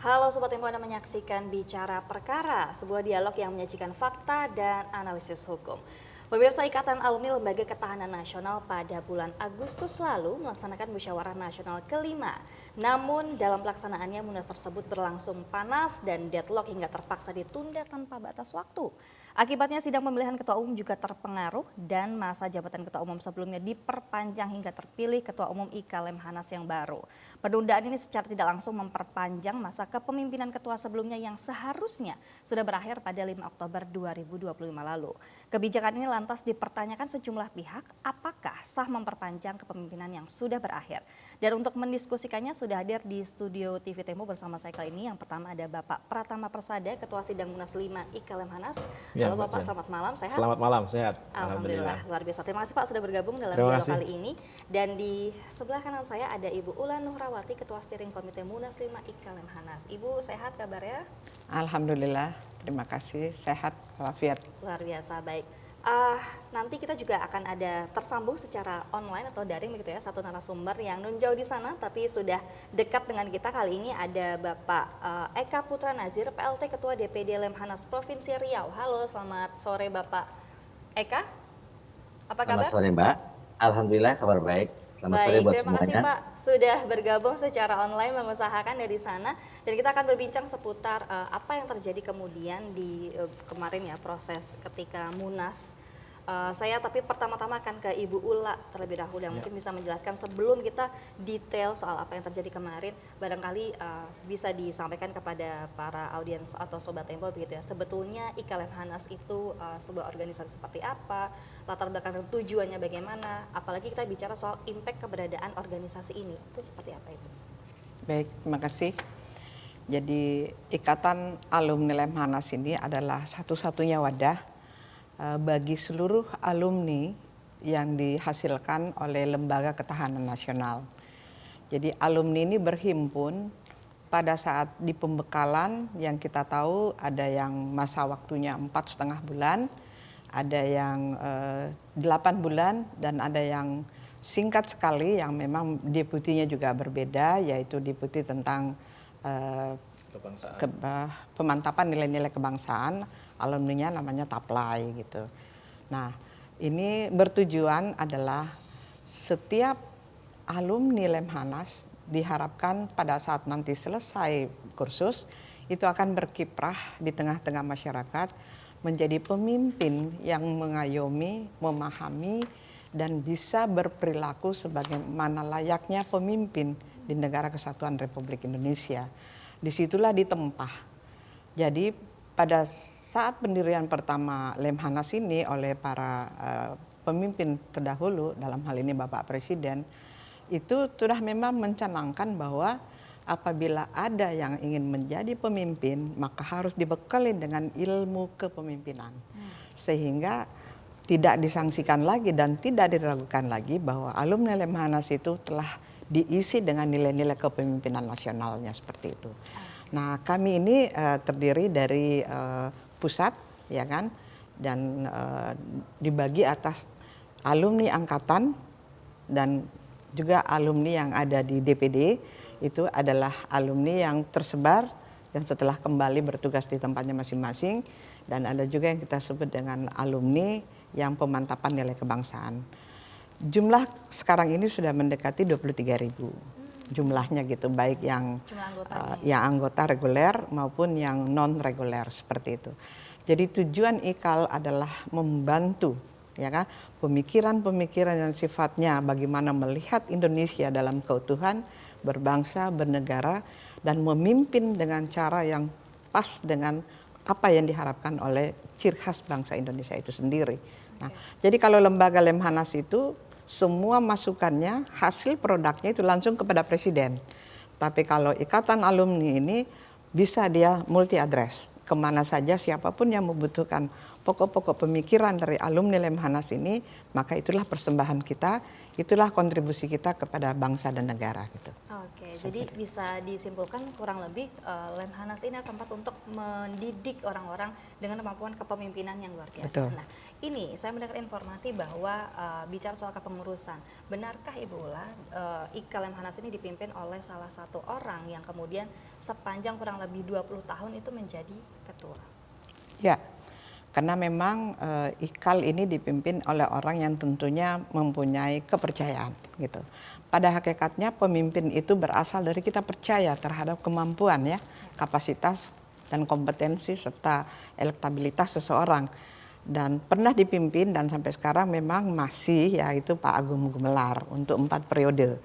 Halo Sobat Tempo, Anda menyaksikan Bicara Perkara, sebuah dialog yang menyajikan fakta dan analisis hukum. Pemirsa, Ikatan Alumni Lembaga Ketahanan Nasional pada bulan Agustus lalu melaksanakan musyawarah nasional kelima. Namun dalam pelaksanaannya munas tersebut berlangsung panas dan deadlock hingga terpaksa ditunda tanpa batas waktu. Akibatnya sidang pemilihan ketua umum juga terpengaruh dan masa jabatan ketua umum sebelumnya diperpanjang hingga terpilih ketua umum IKA Lemhanas yang baru. Penundaan ini secara tidak langsung memperpanjang masa kepemimpinan ketua sebelumnya yang seharusnya sudah berakhir pada 5 Oktober 2025 lalu. Kebijakan ini lantas dipertanyakan sejumlah pihak apakah sah memperpanjang kepemimpinan yang sudah berakhir. Dan untuk mendiskusikannya sudah hadir di studio TV Tempo bersama saya kali ini. Yang pertama ada Bapak Pratama Persada, Ketua Sidang Munas 5 IKA Lemhanas. Halo Bapak, selamat malam, sehat? Selamat malam, sehat. Alhamdulillah, luar biasa. Terima kasih Pak sudah bergabung dalam dialog kali ini. Dan di sebelah kanan saya ada Ibu Ulan Nuhrawati, Ketua Steering Komite Munas 5 IKA Lemhanas. Ibu sehat kabarnya? Alhamdulillah, terima kasih, sehat walafiat. Luar biasa, baik. Nanti kita juga akan ada tersambung secara online atau daring begitu ya, satu narasumber yang nun jauh di sana tapi sudah dekat dengan kita. Kali ini ada Bapak Eka Putra Nazir, PLT Ketua DPD Lemhanas Provinsi Riau. Halo, selamat sore Bapak Eka. Apa kabar? Selamat sore Mbak, Alhamdulillah kabar baik. Selamat sore buat Terima kasih semuanya. Pak sudah bergabung secara online mengusahakan dari sana. Dan kita akan berbincang seputar apa yang terjadi kemudian di kemarin ya proses ketika Munas. Saya tapi pertama-tama akan ke Ibu Ula terlebih dahulu yang mungkin bisa menjelaskan sebelum kita detail soal apa yang terjadi kemarin. Barangkali bisa disampaikan kepada para audiens atau Sobat Tempo begitu ya. Sebetulnya IKA Lemhanas itu sebuah organisasi seperti apa, latar belakang tujuannya bagaimana, apalagi kita bicara soal impact keberadaan organisasi ini, itu seperti apa itu? Baik, terima kasih. Jadi Ikatan Alumni Lemhanas ini adalah satu-satunya wadah bagi seluruh alumni yang dihasilkan oleh Lembaga Ketahanan Nasional. Jadi alumni ini berhimpun pada saat di pembekalan yang kita tahu ada yang masa waktunya 4,5 bulan, ada yang 8 bulan, dan ada yang singkat sekali yang memang deputinya juga berbeda, yaitu deputi tentang pemantapan nilai-nilai kebangsaan. Alumninya namanya Taplai gitu. Nah, ini bertujuan adalah setiap alumni Lemhanas diharapkan pada saat nanti selesai kursus itu akan berkiprah di tengah-tengah masyarakat menjadi pemimpin yang mengayomi, memahami, dan bisa berperilaku sebagaimana layaknya pemimpin di Negara Kesatuan Republik Indonesia. Disitulah ditempah. Jadi pada saat pendirian pertama Lemhanas ini oleh para pemimpin terdahulu, dalam hal ini Bapak Presiden, itu sudah memang mencanangkan bahwa apabila ada yang ingin menjadi pemimpin, maka harus dibekali dengan ilmu kepemimpinan. Sehingga tidak disangsikan lagi dan tidak diragukan lagi bahwa alumni Lemhanas itu telah diisi dengan nilai-nilai kepemimpinan nasionalnya seperti itu. Nah, kami ini terdiri dari pusat, ya kan, dan dibagi atas alumni angkatan dan juga alumni yang ada di DPD. Itu adalah alumni yang tersebar dan setelah kembali bertugas di tempatnya masing-masing, dan ada juga yang kita sebut dengan alumni yang pemantapan nilai kebangsaan. Jumlah sekarang ini sudah mendekati 23.000 jumlahnya gitu, baik yang anggota reguler maupun yang non reguler seperti itu. Jadi tujuan IKAL adalah membantu, ya kan, pemikiran-pemikiran yang sifatnya bagaimana melihat Indonesia dalam keutuhan, berbangsa, bernegara, dan memimpin dengan cara yang pas dengan apa yang diharapkan oleh ciri khas bangsa Indonesia itu sendiri. Nah, jadi kalau lembaga Lemhanas itu semua masukannya, hasil produknya itu langsung kepada Presiden. Tapi kalau Ikatan Alumni ini bisa dia multi address, kemana saja siapapun yang membutuhkan pokok-pokok pemikiran dari alumni Lemhanas ini, maka itulah persembahan kita itulah kontribusi kita kepada bangsa dan negara gitu. Oke, jadi bisa disimpulkan kurang lebih Lemhanas ini adalah tempat untuk mendidik orang-orang dengan kemampuan kepemimpinan yang luar biasa. Betul. Nah, ini saya mendengar informasi bahwa bicara soal kepengurusan, benarkah Ibu Ula IKA Lemhanas ini dipimpin oleh salah satu orang yang kemudian sepanjang kurang lebih 20 tahun itu menjadi ketua? Ya, karena memang IKAL ini dipimpin oleh orang yang tentunya mempunyai kepercayaan gitu. Pada hakikatnya pemimpin itu berasal dari kita percaya terhadap kemampuan ya, kapasitas dan kompetensi serta elektabilitas seseorang. Dan pernah dipimpin dan sampai sekarang memang masih yaitu Pak Agung Gumelar untuk 4 periode.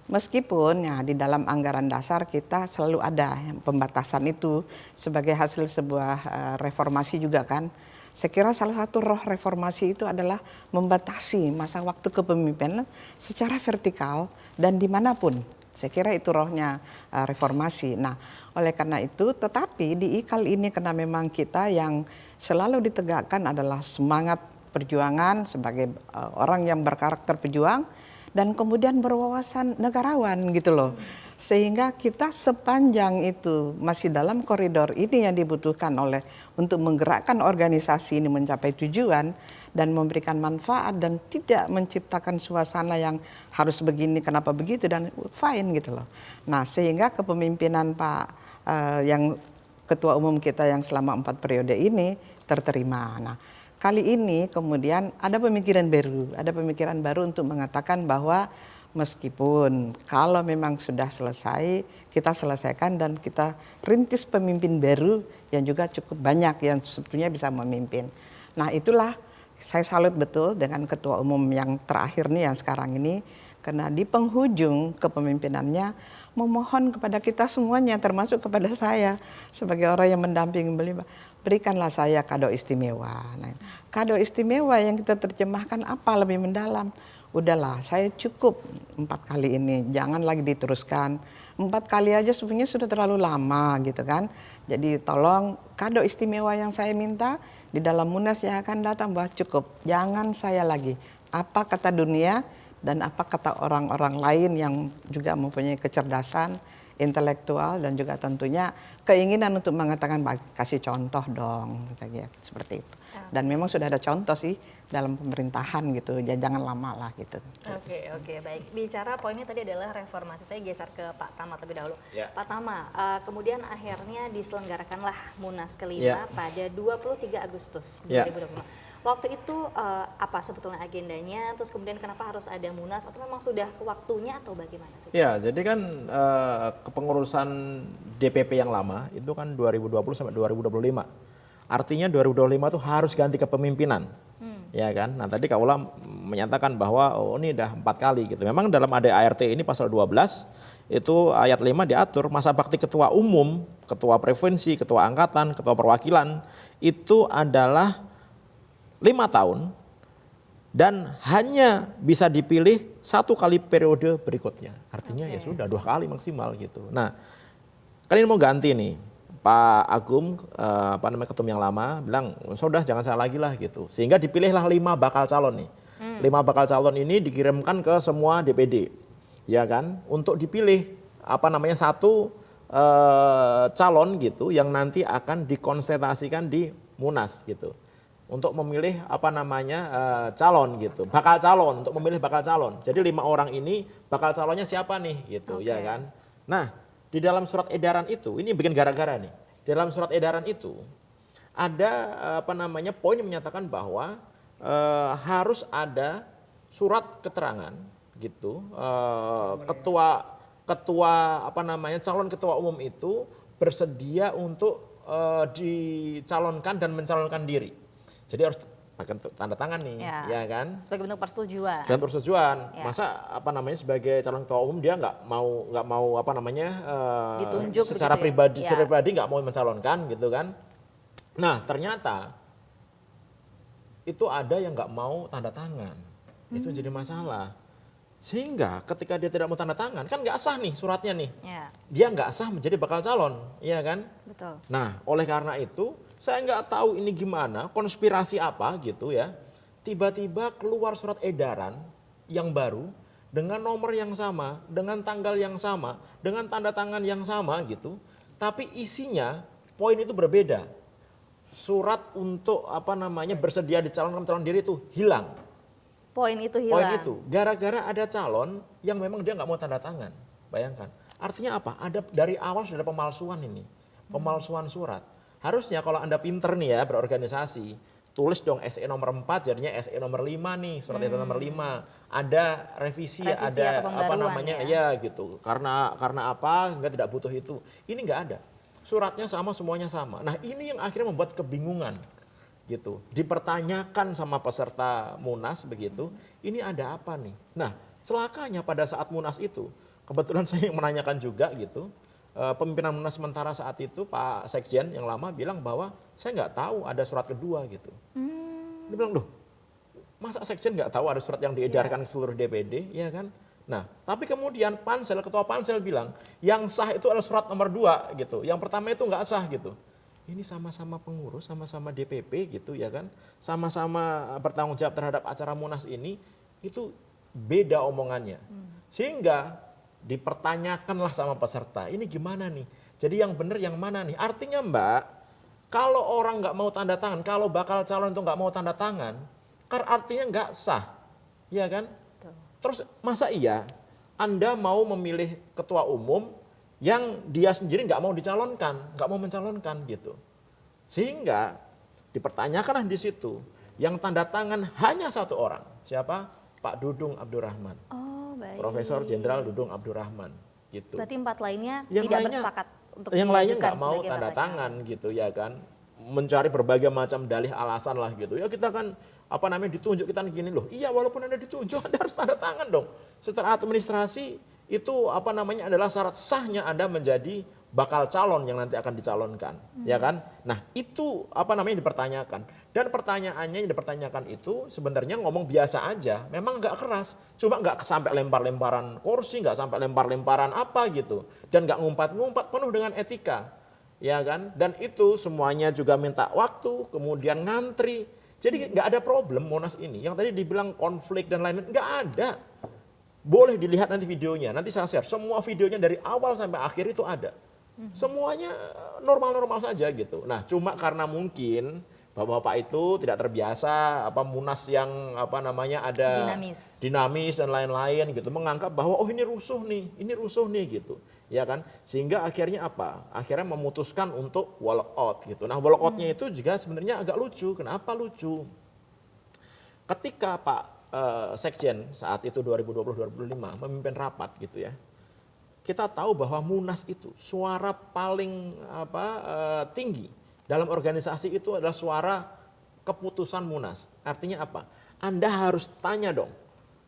Meskipun ya di dalam anggaran dasar kita selalu ada pembatasan itu sebagai hasil sebuah reformasi juga kan. Saya kira salah satu roh reformasi itu adalah membatasi masa waktu kepemimpinan secara vertikal dan dimanapun. Saya kira itu rohnya reformasi. Nah, oleh karena itu, tetapi di IKAL ini karena memang kita yang selalu ditegakkan adalah semangat perjuangan sebagai orang yang berkarakter pejuang dan kemudian berwawasan negarawan gitu loh. Sehingga kita sepanjang itu masih dalam koridor ini yang dibutuhkan oleh untuk menggerakkan organisasi ini mencapai tujuan dan memberikan manfaat dan tidak menciptakan suasana yang harus begini kenapa begitu dan fine gitu loh. Nah, sehingga kepemimpinan Pak yang ketua umum kita yang selama 4 periode ini terterima. Nah, kali ini kemudian ada pemikiran baru untuk mengatakan bahwa meskipun kalau memang sudah selesai, kita selesaikan dan kita rintis pemimpin baru yang juga cukup banyak yang sebetulnya bisa memimpin. Nah, itulah saya salut betul dengan ketua umum yang terakhir nih yang sekarang ini, karena di penghujung kepemimpinannya memohon kepada kita semuanya termasuk kepada saya sebagai orang yang mendampingi beliau, berikanlah saya kado istimewa. Nah, kado istimewa yang kita terjemahkan apa lebih mendalam? Udahlah, saya cukup 4 kali ini, jangan lagi diteruskan. 4 kali aja sebenarnya sudah terlalu lama gitu kan. Jadi tolong kado istimewa yang saya minta di dalam Munas yang akan datang bahwa cukup, jangan saya lagi. Apa kata dunia dan apa kata orang-orang lain yang juga mempunyai kecerdasan, intelektual dan juga tentunya keinginan untuk mengatakan kasih contoh dong, seperti itu. Dan memang sudah ada contoh sih dalam pemerintahan gitu, ya jangan lama lah gitu. Oke, baik. Bicara poinnya tadi adalah reformasi, saya geser ke Pak Tama terlebih dahulu. Ya. Pak Tama, kemudian akhirnya diselenggarakanlah Munas kelima pada 23 Agustus 2020. Waktu itu apa sebetulnya agendanya, terus kemudian kenapa harus ada Munas atau memang sudah waktunya atau bagaimana sih? Ya, jadi kan kepengurusan DPP yang lama itu kan 2020 sampai 2025. Artinya 2025 itu harus ganti kepemimpinan. Ya kan? Nah, tadi Kak Ula menyatakan bahwa ini udah 4 kali gitu. Memang dalam ADART ini pasal 12 itu ayat 5 diatur masa bakti ketua umum, ketua provinsi, ketua angkatan, ketua perwakilan itu adalah 5 tahun dan hanya bisa dipilih 1 kali periode berikutnya. Artinya ya sudah 2 kali maksimal gitu. Nah, kan ini mau ganti nih. Pak Agung, ketum yang lama bilang, sudah jangan saya lagi lah gitu. Sehingga dipilihlah 5 bakal calon nih. 5 bakal calon ini dikirimkan ke semua DPD, ya kan, untuk dipilih satu calon gitu yang nanti akan dikonsentrasikan di Munas gitu. Untuk memilih calon gitu, bakal calon, untuk memilih bakal calon. Jadi 5 orang ini bakal calonnya siapa nih gitu, ya kan. Nah, di dalam surat edaran itu, ini bikin gara-gara nih. Di dalam surat edaran itu ada poin yang menyatakan bahwa harus ada surat keterangan gitu. Calon ketua umum itu bersedia untuk dicalonkan dan mencalonkan diri. Jadi harus pakai tanda tangan nih, ya kan? Sebagai bentuk persetujuan. Dan persetujuan. Ya. Masa sebagai calon ketua umum dia nggak mau ditunjuk secara begitu ya? pribadi nggak mau mencalonkan gitu kan. Nah, ternyata itu ada yang nggak mau tanda tangan. Itu jadi masalah. Sehingga ketika dia tidak mau tanda tangan, kan nggak sah nih suratnya nih. Ya. Dia nggak sah menjadi bakal calon, iya kan? Betul. Nah, oleh karena itu saya nggak tahu ini gimana, konspirasi apa gitu ya. Tiba-tiba keluar surat edaran yang baru dengan nomor yang sama, dengan tanggal yang sama, dengan tanda tangan yang sama gitu, tapi isinya poin itu berbeda. Surat untuk bersedia dicalonkan calon diri itu hilang. Poin itu hilang. Poin itu gara-gara ada calon yang memang dia nggak mau tanda tangan. Bayangkan. Artinya apa? Ada dari awal sudah ada pemalsuan ini. Pemalsuan surat. Harusnya kalau Anda pinter nih ya berorganisasi, tulis dong SE nomor 4 jadinya SE nomor 5 nih, surat edaran nomor 5. Ada revisi ada atau apa pembaruan namanya? ya gitu. Karena apa? Sehingga tidak butuh itu. Ini nggak ada. Suratnya sama, semuanya sama. Nah, ini yang akhirnya membuat kebingungan. Gitu. Dipertanyakan sama peserta Munas begitu, ini ada apa nih? Nah, celakanya pada saat Munas itu, kebetulan saya yang menanyakan juga gitu, pemimpinan Munas sementara saat itu Pak Sekjen yang lama bilang bahwa saya nggak tahu ada surat kedua gitu. Dia bilang, loh, masa Sekjen nggak tahu ada surat yang diedarkan ke seluruh DPD, ya kan? Nah, tapi kemudian ketua pansel bilang, yang sah itu adalah surat nomor 2 gitu. Yang pertama itu nggak sah gitu. Ini sama-sama pengurus, sama-sama DPP gitu ya kan. Sama-sama bertanggung jawab terhadap acara Munas ini, itu beda omongannya. Sehingga dipertanyakanlah sama peserta, ini gimana nih? Jadi yang benar yang mana nih? Artinya Mbak, kalau orang nggak mau tanda tangan, kalau bakal calon itu nggak mau tanda tangan, kan artinya nggak sah, ya kan? Terus masa iya Anda mau memilih ketua umum yang dia sendiri nggak mau dicalonkan, nggak mau mencalonkan gitu. Sehingga dipertanyakanlah di situ, yang tanda tangan hanya satu orang, siapa? Pak Dudung Abdurrahman. Oh, baik. Profesor Jenderal Dudung Abdurrahman gitu. Berarti 4 lainnya Yang tidak lainnya, bersepakat untuk yang lainnya diajukan nggak mau sebagai tanda bakal tangan gitu ya kan, mencari berbagai macam dalih alasan lah gitu. Ya kita kan ditunjuk kita gini loh. Iya, walaupun Anda ditunjuk Anda harus tanda tangan dong. Secara administrasi itu adalah syarat sahnya Anda menjadi bakal calon yang nanti akan dicalonkan, ya kan? Nah, itu dipertanyakan. Dan pertanyaannya yang dipertanyakan itu sebenarnya ngomong biasa aja, memang nggak keras, cuma nggak sampai lempar-lemparan kursi, nggak sampai lempar-lemparan apa gitu, dan nggak ngumpat-ngumpat, penuh dengan etika, ya kan? Dan itu semuanya juga minta waktu, kemudian ngantri, jadi nggak ada problem Monas ini. Yang tadi dibilang konflik dan lain-lain, nggak ada. Boleh dilihat nanti videonya, nanti saya share semua videonya dari awal sampai akhir itu ada. Semuanya normal-normal saja gitu. Nah, cuma karena mungkin bapak-bapak itu tidak terbiasa Munas yang ada dinamis dan lain-lain gitu, menganggap bahwa ini rusuh nih gitu. Ya kan? Sehingga akhirnya akhirnya memutuskan untuk walk out gitu. Nah, walk outnya itu juga sebenarnya agak lucu. Kenapa lucu? Ketika Pak Sekjen saat itu 2020-2025 memimpin rapat gitu ya. Kita tahu bahwa Munas itu suara paling tinggi dalam organisasi itu adalah suara keputusan Munas. Artinya apa? Anda harus tanya dong.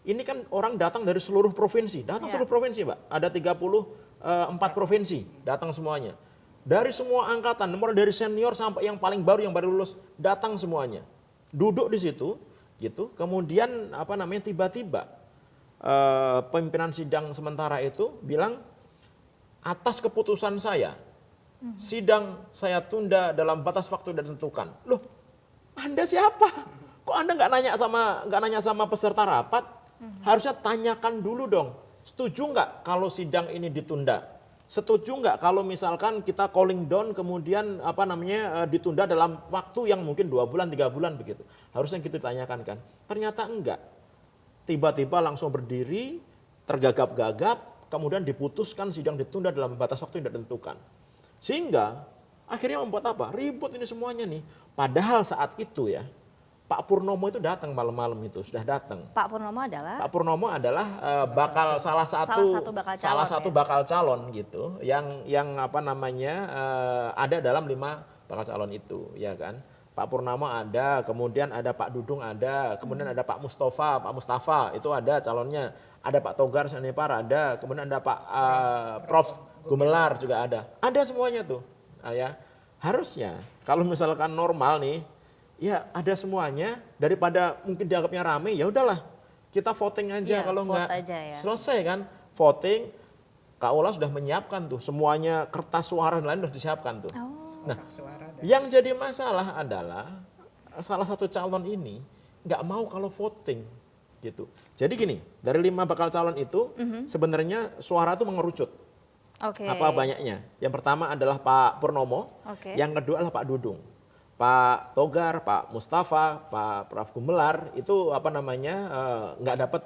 Ini kan orang datang dari seluruh provinsi, seluruh provinsi, Pak. Ada 34 provinsi datang semuanya. Dari semua angkatan, mulai dari senior sampai yang paling baru yang baru lulus, datang semuanya. Duduk di situ gitu. Kemudian tiba-tiba pimpinan sidang sementara itu bilang, atas keputusan saya, sidang saya tunda dalam batas waktu yang ditentukan. Loh, Anda siapa? Kok Anda nggak nanya sama peserta rapat? Harusnya tanyakan dulu dong. Setuju nggak kalau sidang ini ditunda? Setuju nggak kalau misalkan kita calling down kemudian ditunda dalam waktu yang mungkin 2 bulan, 3 bulan begitu. Harusnya gitu ditanyakan kan. Ternyata enggak. Tiba-tiba langsung berdiri, tergagap-gagap, kemudian diputuskan sidang ditunda dalam batas waktu yang tidak ditentukan. Sehingga akhirnya membuat ribut ini semuanya nih. Padahal saat itu ya, Pak Purnomo itu datang malam-malam itu, sudah datang. Pak Purnomo adalah salah satu bakal calon gitu, yang ada dalam 5 bakal calon itu, ya kan. Pak Purnomo ada, kemudian ada Pak Dudung ada, kemudian ada Pak Mustafa itu ada calonnya, ada Pak Togar Sanepar ada, kemudian ada Pak Prof Gumelar juga ada semuanya tuh. Nah, ya harusnya kalau misalkan normal nih, ya ada semuanya, daripada mungkin dianggapnya rame, ya udahlah kita voting aja, kalau nggak selesai kan voting. Kaula sudah menyiapkan tuh semuanya, kertas suara dan lain sudah disiapkan tuh. Nah, yang jadi masalah adalah salah satu calon ini nggak mau kalau voting. gitu. Jadi gini, dari 5 bakal calon itu sebenarnya suara itu mengerucut. Oke. Apa banyaknya? Yang pertama adalah Pak Purnomo, Oke. yang kedua adalah Pak Dudung. Pak Togar, Pak Mustafa, Pak Prof Gumelar itu nggak dapat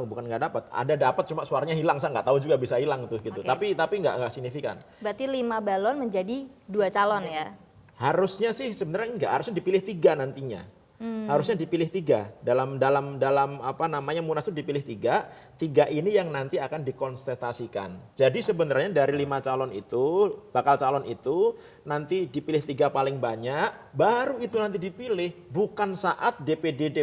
bukan nggak dapat, ada dapat cuma suaranya hilang, saya nggak tahu juga bisa hilang tuh gitu. Oke. Tapi nggak signifikan. Berarti 5 balon menjadi 2 calon ya? Harusnya sih sebenarnya nggak, harusnya dipilih 3 nantinya. Harusnya dipilih 3 dalam Munas itu dipilih 3 ini yang nanti akan dikontestasikan. Jadi sebenarnya dari 5 calon itu, bakal calon itu nanti dipilih 3 paling banyak, baru itu nanti dipilih, bukan saat DPD,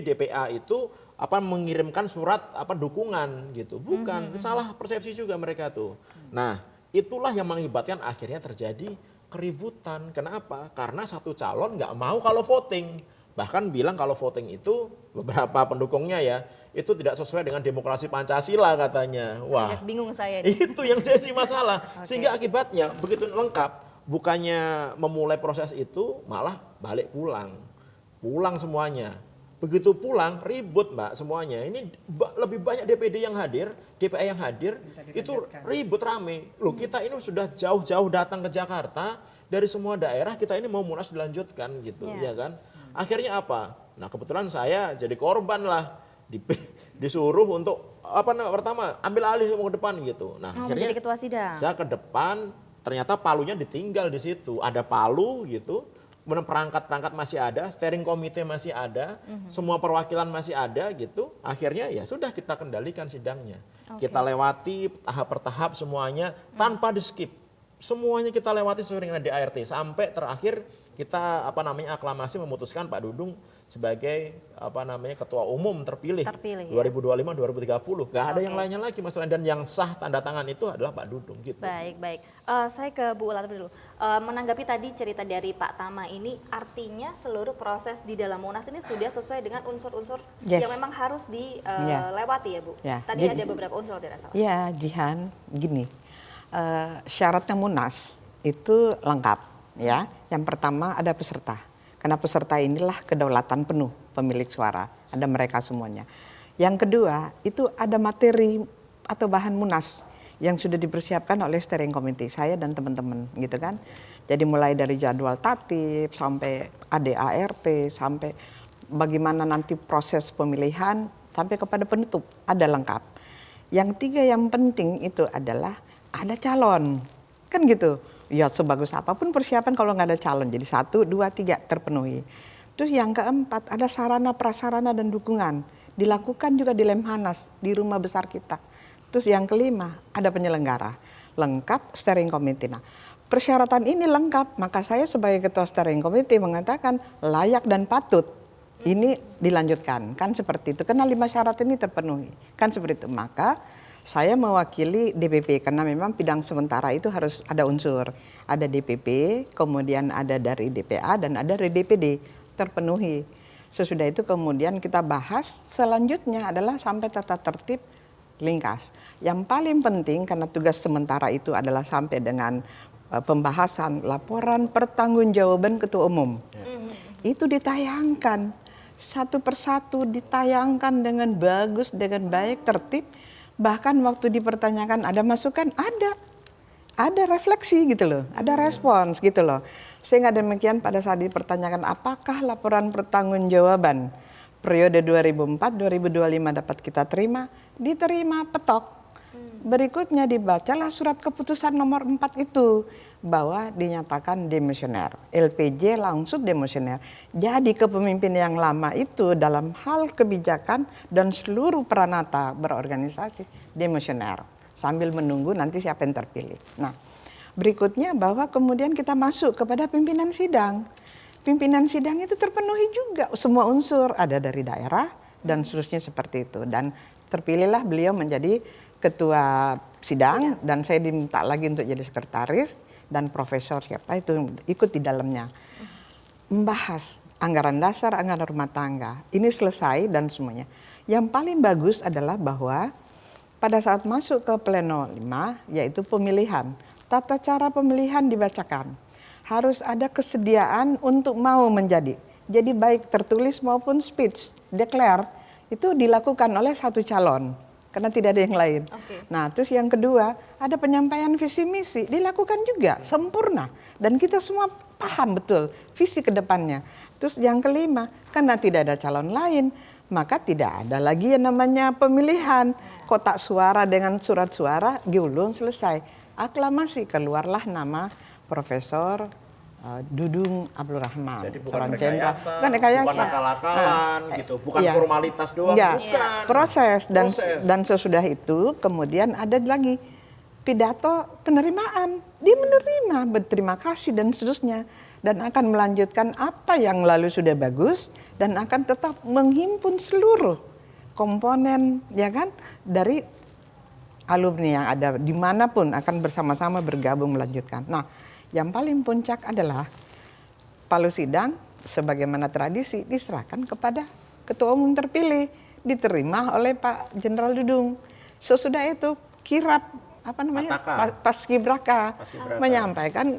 DPA itu mengirimkan surat dukungan gitu. Bukan, salah persepsi juga mereka tuh. Nah, itulah yang mengakibatkan akhirnya terjadi keributan. Kenapa? Karena satu calon nggak mau kalau voting. Bahkan bilang kalau voting itu beberapa pendukungnya ya, itu tidak sesuai dengan demokrasi Pancasila katanya. Wah, Agak bingung saya nih. itu yang jadi masalah. Sehingga akibatnya begitu lengkap, bukannya memulai proses itu malah balik pulang. Pulang semuanya. Begitu pulang ribut Mbak semuanya. Ini lebih banyak DPD yang hadir, DPA yang hadir, itu ribut rame. Loh, kita ini sudah jauh-jauh datang ke Jakarta, dari semua daerah kita ini mau munas dilanjutkan gitu, ya kan? Akhirnya apa? Nah, kebetulan saya jadi korban lah, disuruh untuk pertama ambil alih mau ke depan gitu. Nah, akhirnya menjadi ketua sidang. saya ke depan, ternyata palunya ditinggal di situ. Ada palu gitu, kemudian perangkat-perangkat masih ada, steering komite masih ada, semua perwakilan masih ada gitu. Akhirnya ya sudah kita kendalikan sidangnya. Kita lewati tahap per tahap semuanya tanpa di skip. Semuanya kita lewati sesuai dengan DART sampai terakhir kita aklamasi memutuskan Pak Dudung sebagai ketua umum terpilih Terpilih, 2025-2030. Gak ada yang lainnya lagi masalah, dan yang sah tanda tangan itu adalah Pak Dudung gitu. Baik. Saya ke Bu Ular dulu. Menanggapi tadi cerita dari Pak Tama ini, artinya seluruh proses di dalam Munas ini sudah sesuai dengan unsur-unsur yang memang harus dilewati ya Bu. Tadi ada beberapa unsur tidak salah. Ya, Jihan, gini. Syaratnya Munas itu lengkap ya. Yang pertama ada peserta. Karena peserta inilah kedaulatan penuh pemilik suara. Ada mereka semuanya. Yang kedua itu ada materi atau bahan Munas yang sudah dipersiapkan oleh steering committee saya dan teman-teman gitu kan. Jadi mulai dari jadwal tatip sampai ADART sampai bagaimana nanti proses pemilihan sampai kepada penutup ada lengkap. Yang tiga yang penting itu adalah ada calon, kan gitu. Ya sebagus apapun persiapan kalau nggak ada calon, jadi 1, 2, 3 terpenuhi. Terus yang keempat ada sarana prasarana dan dukungan, dilakukan juga di Lemhanas, di rumah besar kita. Terus yang kelima ada penyelenggara, lengkap steering committee. Nah, persyaratan ini lengkap, maka saya sebagai ketua steering committee mengatakan layak dan patut ini dilanjutkan, kan seperti itu. Karena 5 syarat ini terpenuhi, kan seperti itu. Maka saya mewakili DPP karena memang bidang sementara itu harus ada unsur. Ada DPP, kemudian ada dari DPA dan ada dari DPD terpenuhi. Sesudah itu kemudian kita bahas selanjutnya adalah sampai tata tertib Lingkas. Yang paling penting karena tugas sementara itu adalah sampai dengan pembahasan laporan pertanggungjawaban ketua umum. Itu ditayangkan satu persatu, ditayangkan dengan bagus, dengan baik, tertib. Bahkan waktu dipertanyakan ada masukan, ada refleksi gitu loh, ada respons gitu loh. Sehingga demikian pada saat dipertanyakan apakah laporan pertanggungjawaban periode 2004-2025 dapat kita terima, diterima petok. Berikutnya dibacalah surat keputusan nomor 4 itu bahwa dinyatakan demosioner. LPJ langsung demosioner. Jadi kepemimpinan yang lama itu dalam hal kebijakan dan seluruh peranata berorganisasi demosioner. Sambil menunggu nanti siapa yang terpilih. Nah, berikutnya bahwa kemudian kita masuk kepada pimpinan sidang. Pimpinan sidang itu terpenuhi juga semua unsur, ada dari daerah dan seterusnya seperti itu. Dan terpilihlah beliau menjadi ketua sidang dan saya diminta lagi untuk jadi sekretaris dan profesor siapa itu ikut di dalamnya. Membahas anggaran dasar, anggaran rumah tangga. Ini selesai dan semuanya. Yang paling bagus adalah bahwa pada saat masuk ke pleno 5 yaitu pemilihan. Tata cara pemilihan dibacakan. Harus ada kesediaan untuk mau menjadi. Jadi baik tertulis maupun speech, declare itu dilakukan oleh satu calon karena tidak ada yang lain. Oke. Nah, terus yang kedua, ada penyampaian visi misi dilakukan juga sempurna dan kita semua paham betul visi ke depannya. Terus yang kelima, karena tidak ada calon lain, maka tidak ada lagi yang namanya pemilihan. Kotak suara dengan surat suara diulung selesai. Aklamasi, keluarlah nama Profesor Dudung Abdul Rahman. Jadi bukan seorang jenderal. rekayasa, Bukan rekayasa. bukan akal-akalan gitu, bukan iya. formalitas doang, Iya, bukan. proses Proses. dan sesudah itu kemudian ada lagi pidato penerimaan. Dia menerima, berterima kasih dan seterusnya dan akan melanjutkan apa yang lalu sudah bagus dan akan tetap menghimpun seluruh komponen ya kan dari alumni yang ada dimanapun akan bersama-sama bergabung melanjutkan. Nah, yang paling puncak adalah palu sidang sebagaimana tradisi diserahkan kepada ketua umum terpilih, diterima oleh Pak Jenderal Dudung. Sesudah itu kirap apa namanya paskibraka menyampaikan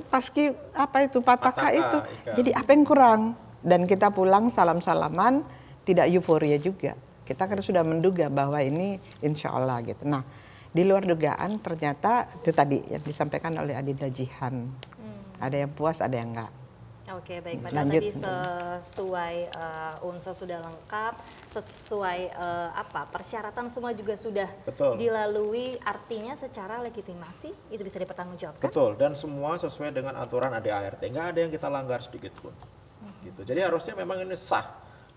pataka itu. Jadi apa yang kurang? Dan kita pulang salam-salaman, tidak euforia juga. Kita kan sudah menduga bahwa ini insya Allah gitu. Nah, di luar dugaan ternyata itu tadi yang disampaikan oleh Adinda Jihan. Ada yang puas, ada yang enggak. Oke, baik. Padahal Lanjut. tadi sesuai unsur sudah lengkap, sesuai persyaratan semua juga sudah Betul. dilalui, artinya secara legitimasi itu bisa dipertanggungjawabkan. Betul, dan semua sesuai dengan aturan ADART. Nggak ada yang kita langgar sedikit pun. Gitu. Jadi harusnya memang ini sah.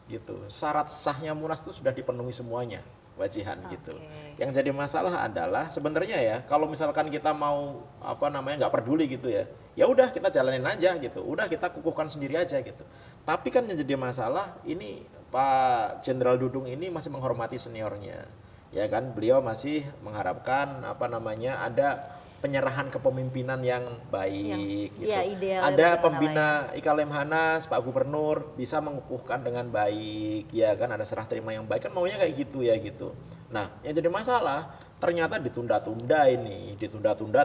Gitu. Syarat sahnya Munas itu sudah dipenuhi semuanya, wajihan gitu. Yang jadi masalah adalah sebenarnya ya, kalau misalkan kita mau nggak peduli gitu ya, ya udah kita jalanin aja gitu. Udah kita kukuhkan sendiri aja gitu. Tapi kan yang jadi masalah ini Pak Jenderal Dudung ini masih menghormati seniornya. Ya kan, beliau masih mengharapkan ada penyerahan kepemimpinan yang baik gitu. Ya, ideal Ada pembina IKA Lemhanas, Pak Gubernur bisa mengukuhkan dengan baik, ya kan, ada serah terima yang baik, kan maunya kayak gitu ya gitu. Nah, yang jadi masalah ternyata ditunda-tunda ini, ditunda-tunda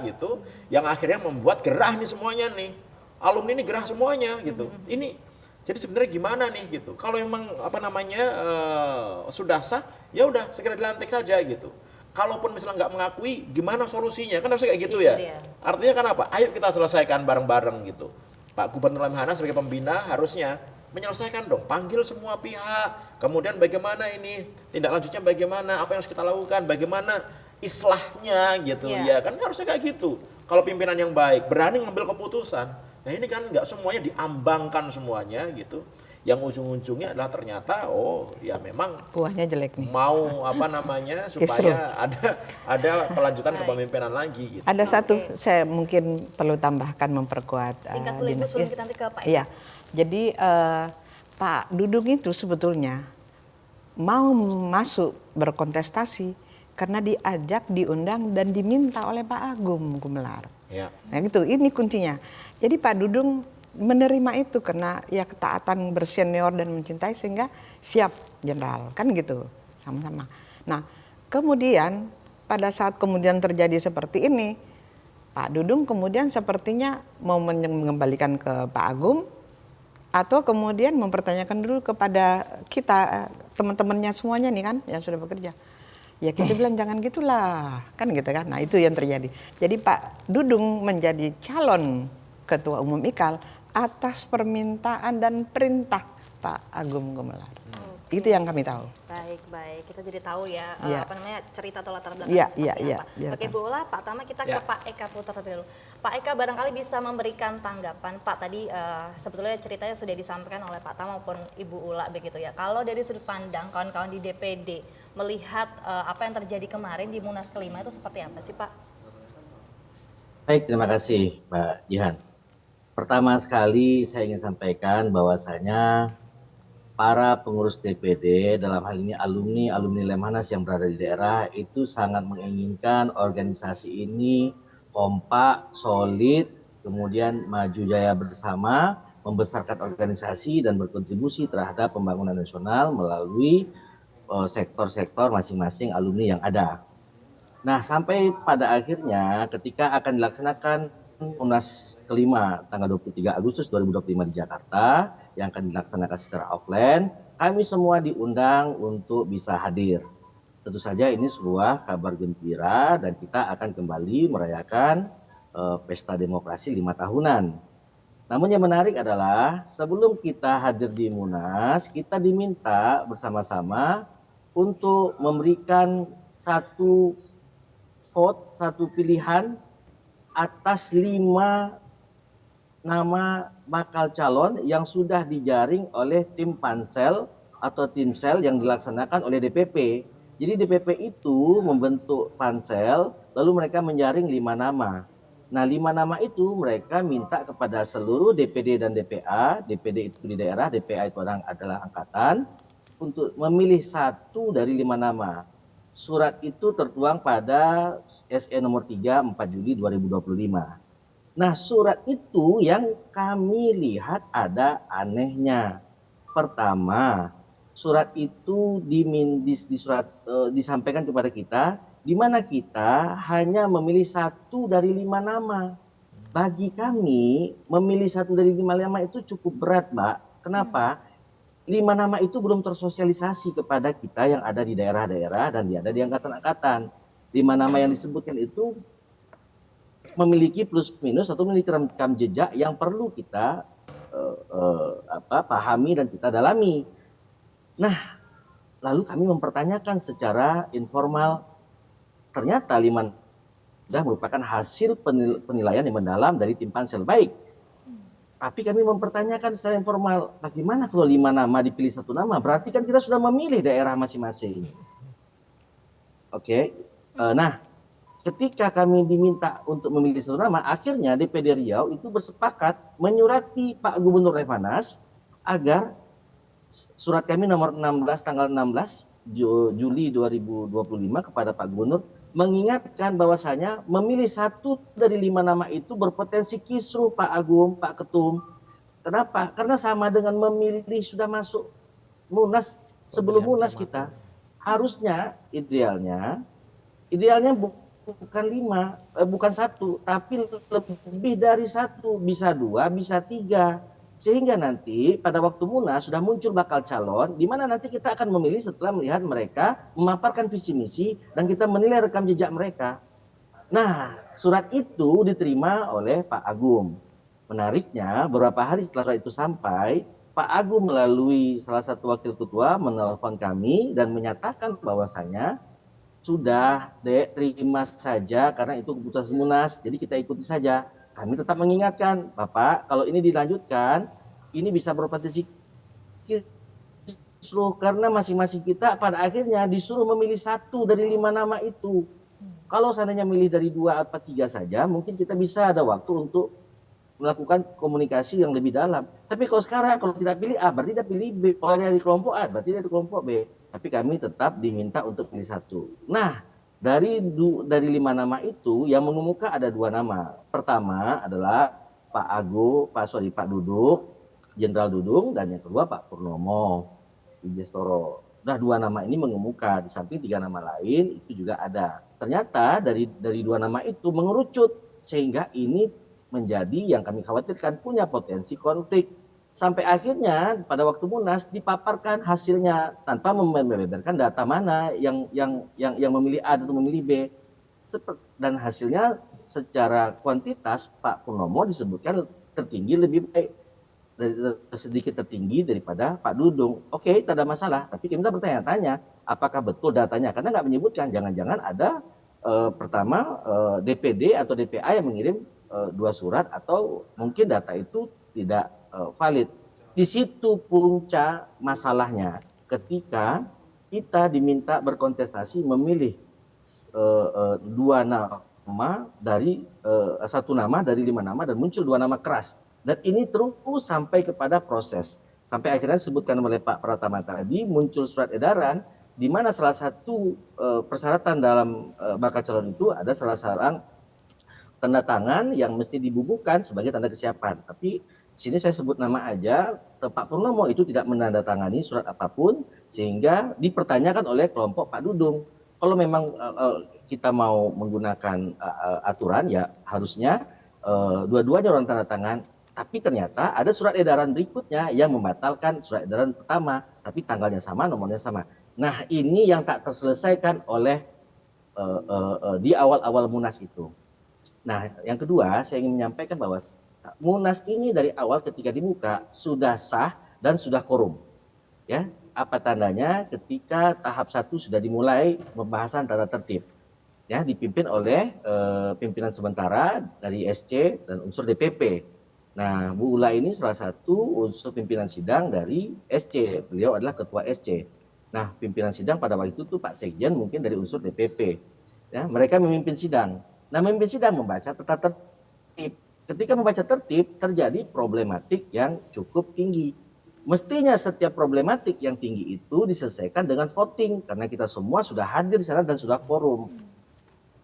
gitu, yang akhirnya membuat gerah nih semuanya nih. Alumni ini gerah semuanya gitu. Ini jadi sebenarnya gimana nih gitu. Kalau emang sudah sah, ya udah segera dilantik saja gitu. Kalaupun misalnya nggak mengakui, gimana solusinya? Kan harusnya kayak gitu ya. Dia. Artinya kan apa? Ayo kita selesaikan bareng-bareng gitu. Pak Gubernur Lemhanas sebagai pembina harusnya menyelesaikan dong. Panggil semua pihak. Kemudian bagaimana ini? Tindak lanjutnya bagaimana? Apa yang harus kita lakukan? Bagaimana islahnya gitu ya. Kan harusnya kayak gitu. Kalau pimpinan yang baik, berani ngambil keputusan. Nah ini kan nggak semuanya diambangkan semuanya gitu. Yang ujung-ujungnya adalah ternyata ya memang Buahnya jelek nih. mau supaya ada kelanjutan kepemimpinan lagi gitu. Ada satu saya mungkin perlu tambahkan memperkuat. Singkat dulu Ibu sebelum kita nanti ke Pak Eka. Iya. Jadi Pak Dudung itu sebetulnya mau masuk berkontestasi karena diajak, diundang dan diminta oleh Pak Agung Gumelar. Ya. Nah gitu, ini kuncinya. Jadi Pak Dudung menerima itu karena ya ketaatan bersenior dan mencintai sehingga siap jenderal kan gitu sama-sama. Nah kemudian pada saat kemudian terjadi seperti ini Pak Dudung kemudian sepertinya mau mengembalikan ke Pak Agung atau kemudian mempertanyakan dulu kepada kita teman-temannya semuanya nih kan yang sudah bekerja. Ya kita bilang jangan gitulah kan gitu kan. Nah itu yang terjadi. Jadi Pak Dudung menjadi calon Ketua Umum IKAL atas permintaan dan perintah Pak Agung Gumelar. Itu yang kami tahu. Baik. Kita jadi tahu ya, Iya. cerita atau latar belakang Iya, seperti iya, apa. iya, Oke, Bu Ula, Pak Tama kita ke Pak Eka putar terlebih dulu. Pak Eka barangkali bisa memberikan tanggapan. Pak tadi sebetulnya ceritanya sudah disampaikan oleh Pak Tama maupun Ibu Ula begitu ya. Kalau dari sudut pandang kawan-kawan di DPD melihat apa yang terjadi kemarin di Munas kelima itu seperti apa sih Pak? Baik, terima kasih Mbak Jihan. Pertama sekali saya ingin sampaikan bahwasanya para pengurus DPD dalam hal ini alumni Lemhanas yang berada di daerah itu sangat menginginkan organisasi ini kompak, solid, kemudian maju jaya bersama, membesarkan organisasi dan berkontribusi terhadap pembangunan nasional melalui sektor-sektor masing-masing alumni yang ada. Nah, sampai pada akhirnya ketika akan dilaksanakan Munas kelima tanggal 23 Agustus 2025 di Jakarta yang akan dilaksanakan secara offline, kami semua diundang untuk bisa hadir. Tentu saja ini sebuah kabar gembira dan kita akan kembali merayakan pesta demokrasi 5 tahunan. Namun yang menarik adalah sebelum kita hadir di Munas, kita diminta bersama-sama untuk memberikan satu vote, satu pilihan atas 5 nama bakal calon yang sudah dijaring oleh tim pansel atau tim sel yang dilaksanakan oleh DPP. Jadi DPP itu membentuk pansel, lalu mereka menjaring 5 nama. Nah, 5 nama itu mereka minta kepada seluruh DPD dan DPA, DPD itu di daerah, DPA itu adalah angkatan, untuk memilih satu dari 5 nama. Surat itu tertuang pada SE nomor 3 4 Juli 2025. Nah, surat itu yang kami lihat ada anehnya. Pertama, surat itu disampaikan kepada kita, di mana kita hanya memilih satu dari 5 nama. Bagi kami, memilih satu dari 5 nama itu cukup berat, Mbak. Kenapa? 5 nama itu belum tersosialisasi kepada kita yang ada di daerah-daerah dan ada di angkatan-angkatan. 5 nama yang disebutkan itu memiliki plus minus atau memiliki rekam jejak yang perlu kita pahami dan kita dalami. Nah, lalu kami mempertanyakan secara informal, ternyata 5 sudah merupakan hasil penilaian yang mendalam dari tim pansel. Baik, tapi kami mempertanyakan secara informal, bagaimana kalau 5 nama dipilih satu nama? Berarti kan kita sudah memilih daerah masing-masing. Oke, nah, ketika kami diminta untuk memilih satu nama, akhirnya DPD Riau itu bersepakat menyurati Pak Gubernur Levanas agar surat kami nomor 16 tanggal 16 Juli 2025 kepada Pak Gubernur mengingatkan bahwasanya memilih satu dari 5 nama itu berpotensi kisruh Pak Agung, Pak Ketum. Kenapa? Karena sama dengan memilih sudah masuk Munas, sebelum Munas kita harusnya idealnya bukan 5, bukan 1, tapi lebih dari 1, bisa 2, bisa 3. Sehingga nanti pada waktu Munas sudah muncul bakal calon, di mana nanti kita akan memilih setelah melihat mereka memaparkan visi misi dan kita menilai rekam jejak mereka. Nah, surat itu diterima oleh Pak Agung. Menariknya, beberapa hari setelah surat itu sampai, Pak Agung melalui salah satu wakil ketua menelpon kami dan menyatakan bahwasanya sudah, Dek, terima saja karena itu keputusan Munas, jadi kita ikuti saja. Kami tetap mengingatkan, Bapak, kalau ini dilanjutkan, ini bisa berpotensi kisruh karena masing-masing kita pada akhirnya disuruh memilih satu dari 5 nama itu. Kalau seandainya milih dari 2 atau 3 saja, mungkin kita bisa ada waktu untuk melakukan komunikasi yang lebih dalam. Tapi kalau sekarang, kalau tidak pilih A, berarti tidak pilih B. Kalau dari kelompok A, berarti dari kelompok B. Tapi kami tetap diminta untuk pilih satu. Nah, dari 5 nama itu yang mengemuka ada 2 nama. Pertama adalah Pak Duduk, Jenderal Dudung, dan yang kedua Pak Purnomo Wijestoro. Nah, 2 nama ini mengemuka, di samping 3 nama lain itu juga ada. Ternyata dari 2 nama itu mengerucut sehingga ini menjadi yang kami khawatirkan punya potensi konflik. Sampai akhirnya pada waktu Munas dipaparkan hasilnya tanpa membeberkan data mana yang memilih A atau memilih B. Dan hasilnya secara kuantitas Pak Purnomo disebutkan tertinggi lebih baik, sedikit tertinggi daripada Pak Dudung. Oke, tidak ada masalah. Tapi kita bertanya-tanya apakah betul datanya, karena nggak menyebutkan. Jangan-jangan ada pertama DPD atau DPA yang mengirim 2 surat atau mungkin data itu tidak valid. Di situ puncak masalahnya ketika kita diminta berkontestasi memilih 2 nama dari 1 nama dari 5 nama dan muncul 2 nama keras. Dan ini terus sampai kepada proses. Sampai akhirnya disebutkan oleh Pak Pratama tadi muncul surat edaran di mana salah satu persyaratan dalam bakal calon itu ada salah seorang tanda tangan yang mesti dibubuhkan sebagai tanda kesiapan. Tapi di sini saya sebut nama aja, Pak Purnomo itu tidak menandatangani surat apapun sehingga dipertanyakan oleh kelompok Pak Dudung. Kalau memang kita mau menggunakan aturan ya harusnya dua-duanya orang tanda tangan. Tapi ternyata ada surat edaran berikutnya yang membatalkan surat edaran pertama. tapi tanggalnya sama, nomornya sama. Nah, ini yang tak terselesaikan oleh di awal-awal Munas itu. Nah, yang kedua, saya ingin menyampaikan bahwa Munas ini dari awal ketika dibuka sudah sah dan sudah korum. Ya, apa tandanya ketika tahap 1 sudah dimulai pembahasan tata tertib. Ya, dipimpin oleh pimpinan sementara dari SC dan unsur DPP. Nah, Bu Ula ini salah satu unsur pimpinan sidang dari SC. Beliau adalah ketua SC. Nah, pimpinan sidang pada waktu itu tuh Pak Sekjen mungkin dari unsur DPP. Ya, mereka memimpin sidang. Nah, memimpin sidang membaca tata tertib. Ketika membaca tertib, terjadi problematik yang cukup tinggi. Mestinya setiap problematik yang tinggi itu diselesaikan dengan voting karena kita semua sudah hadir di sana dan sudah quorum.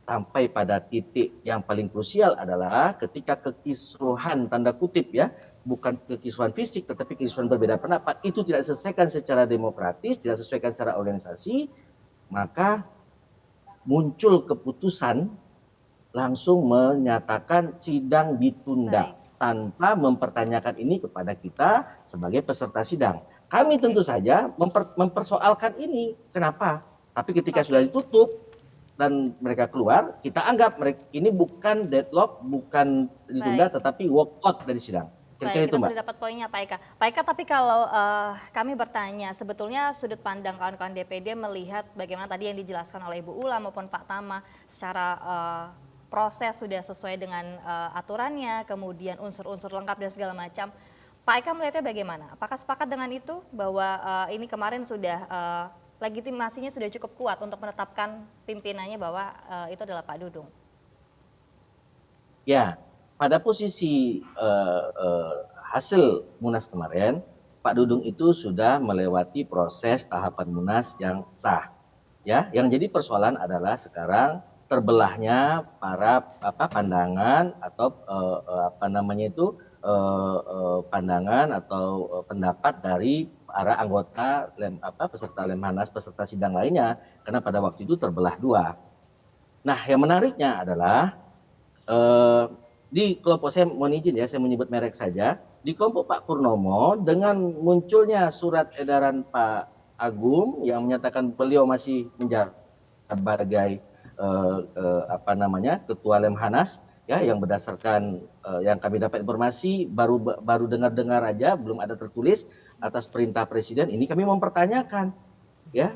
Sampai pada titik yang paling krusial adalah ketika kekisruhan tanda kutip ya, bukan kekisruhan fisik tetapi kekisruhan berbeda pendapat itu tidak diselesaikan secara demokratis, tidak disesuaikan secara organisasi, maka muncul keputusan langsung menyatakan sidang ditunda tanpa mempertanyakan ini kepada kita sebagai peserta sidang. Kami tentu saja mempersoalkan ini. Kenapa? Tapi ketika sudah ditutup dan mereka keluar, kita anggap mereka ini bukan deadlock, bukan ditunda, tetapi walk out dari sidang. Baik, kita sudah dapat poinnya Pak Eka. Pak Eka, tapi kalau kami bertanya, sebetulnya sudut pandang kawan-kawan DPD melihat bagaimana tadi yang dijelaskan oleh Ibu Ula maupun Pak Tama secara proses sudah sesuai dengan aturannya, kemudian unsur-unsur lengkap dan segala macam. Pak Eka melihatnya bagaimana? Apakah sepakat dengan itu bahwa ini kemarin sudah legitimasinya sudah cukup kuat untuk menetapkan pimpinannya bahwa itu adalah Pak Dudung? Ya, pada posisi hasil Munas kemarin, Pak Dudung itu sudah melewati proses tahapan Munas yang sah. Ya, yang jadi persoalan adalah sekarang terbelahnya para pandangan atau pandangan atau pendapat dari para anggota peserta Lemhanas, peserta sidang lainnya, karena pada waktu itu terbelah dua. Nah, yang menariknya adalah di kelompok, saya mohon izin ya, saya menyebut merek saja, di kelompok Pak Purnomo dengan munculnya surat edaran Pak Agung yang menyatakan beliau masih menjabat sebagai ketua Lemhanas ya, yang berdasarkan yang kami dapat informasi baru dengar-dengar aja, belum ada tertulis atas perintah presiden. Ini kami mempertanyakan ya,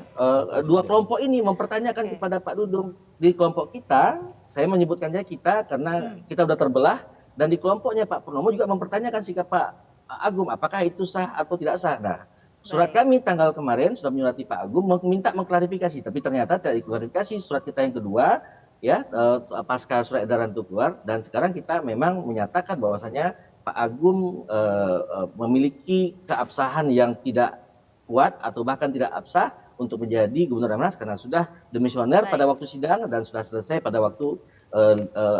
dua kelompok ini mempertanyakan kepada Pak Dudung. Di kelompok kita, saya menyebutkannya kita karena kita sudah terbelah, dan di kelompoknya Pak Purnomo juga mempertanyakan sikap Pak Agung apakah itu sah atau tidak sah. Nah, surat kami tanggal kemarin sudah menyurati Pak Agung meminta mengklarifikasi, tapi ternyata tidak diklarifikasi. Surat kita yang kedua ya, pasca surat edaran itu keluar, dan sekarang kita memang menyatakan bahwasanya Pak Agung memiliki keabsahan yang tidak kuat atau bahkan tidak absah untuk menjadi Gubernur Lemhanas karena sudah demisioner pada waktu sidang dan sudah selesai pada waktu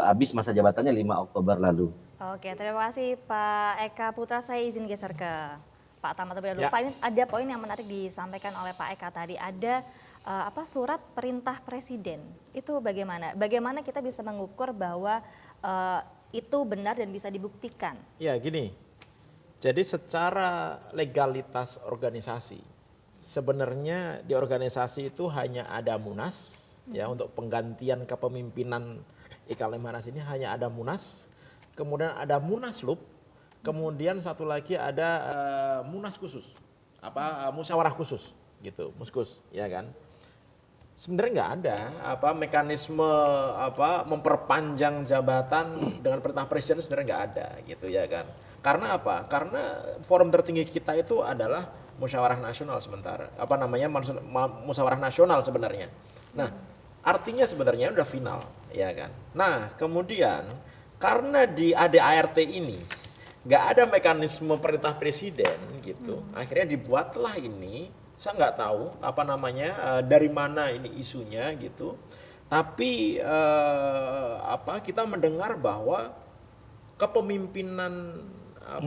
habis masa jabatannya 5 Oktober lalu. Oke, terima kasih Pak Eka Putra. Saya izin geser ke Pak Tama terlebih dahulu. Pak, ini ada poin yang menarik disampaikan oleh Pak Eka tadi. Ada surat perintah presiden. Itu bagaimana? Bagaimana kita bisa mengukur bahwa itu benar dan bisa dibuktikan? Ya gini, jadi secara legalitas organisasi, sebenarnya di organisasi itu hanya ada Munas, ya, untuk penggantian kepemimpinan IKA Lemhanas ini hanya ada Munas, kemudian ada Munaslup, kemudian satu lagi ada Munas khusus, musyawarah khusus, gitu, Muskus, ya kan. Sebenarnya nggak ada mekanisme memperpanjang jabatan dengan perintah presiden, sebenarnya nggak ada, gitu ya kan. Karena apa? Karena forum tertinggi kita itu adalah musyawarah nasional sementara. Musyawarah nasional sebenarnya. Nah, artinya sebenarnya udah final, ya kan. Nah, kemudian karena di ADART ini nggak ada mekanisme perintah presiden, gitu. Akhirnya dibuatlah ini. Saya nggak tahu dari mana ini isunya, gitu. Tapi kita mendengar bahwa kepemimpinan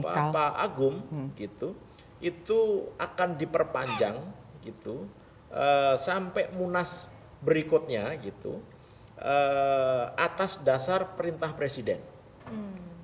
Pak Agung gitu itu akan diperpanjang gitu sampai Munas berikutnya gitu atas dasar perintah presiden.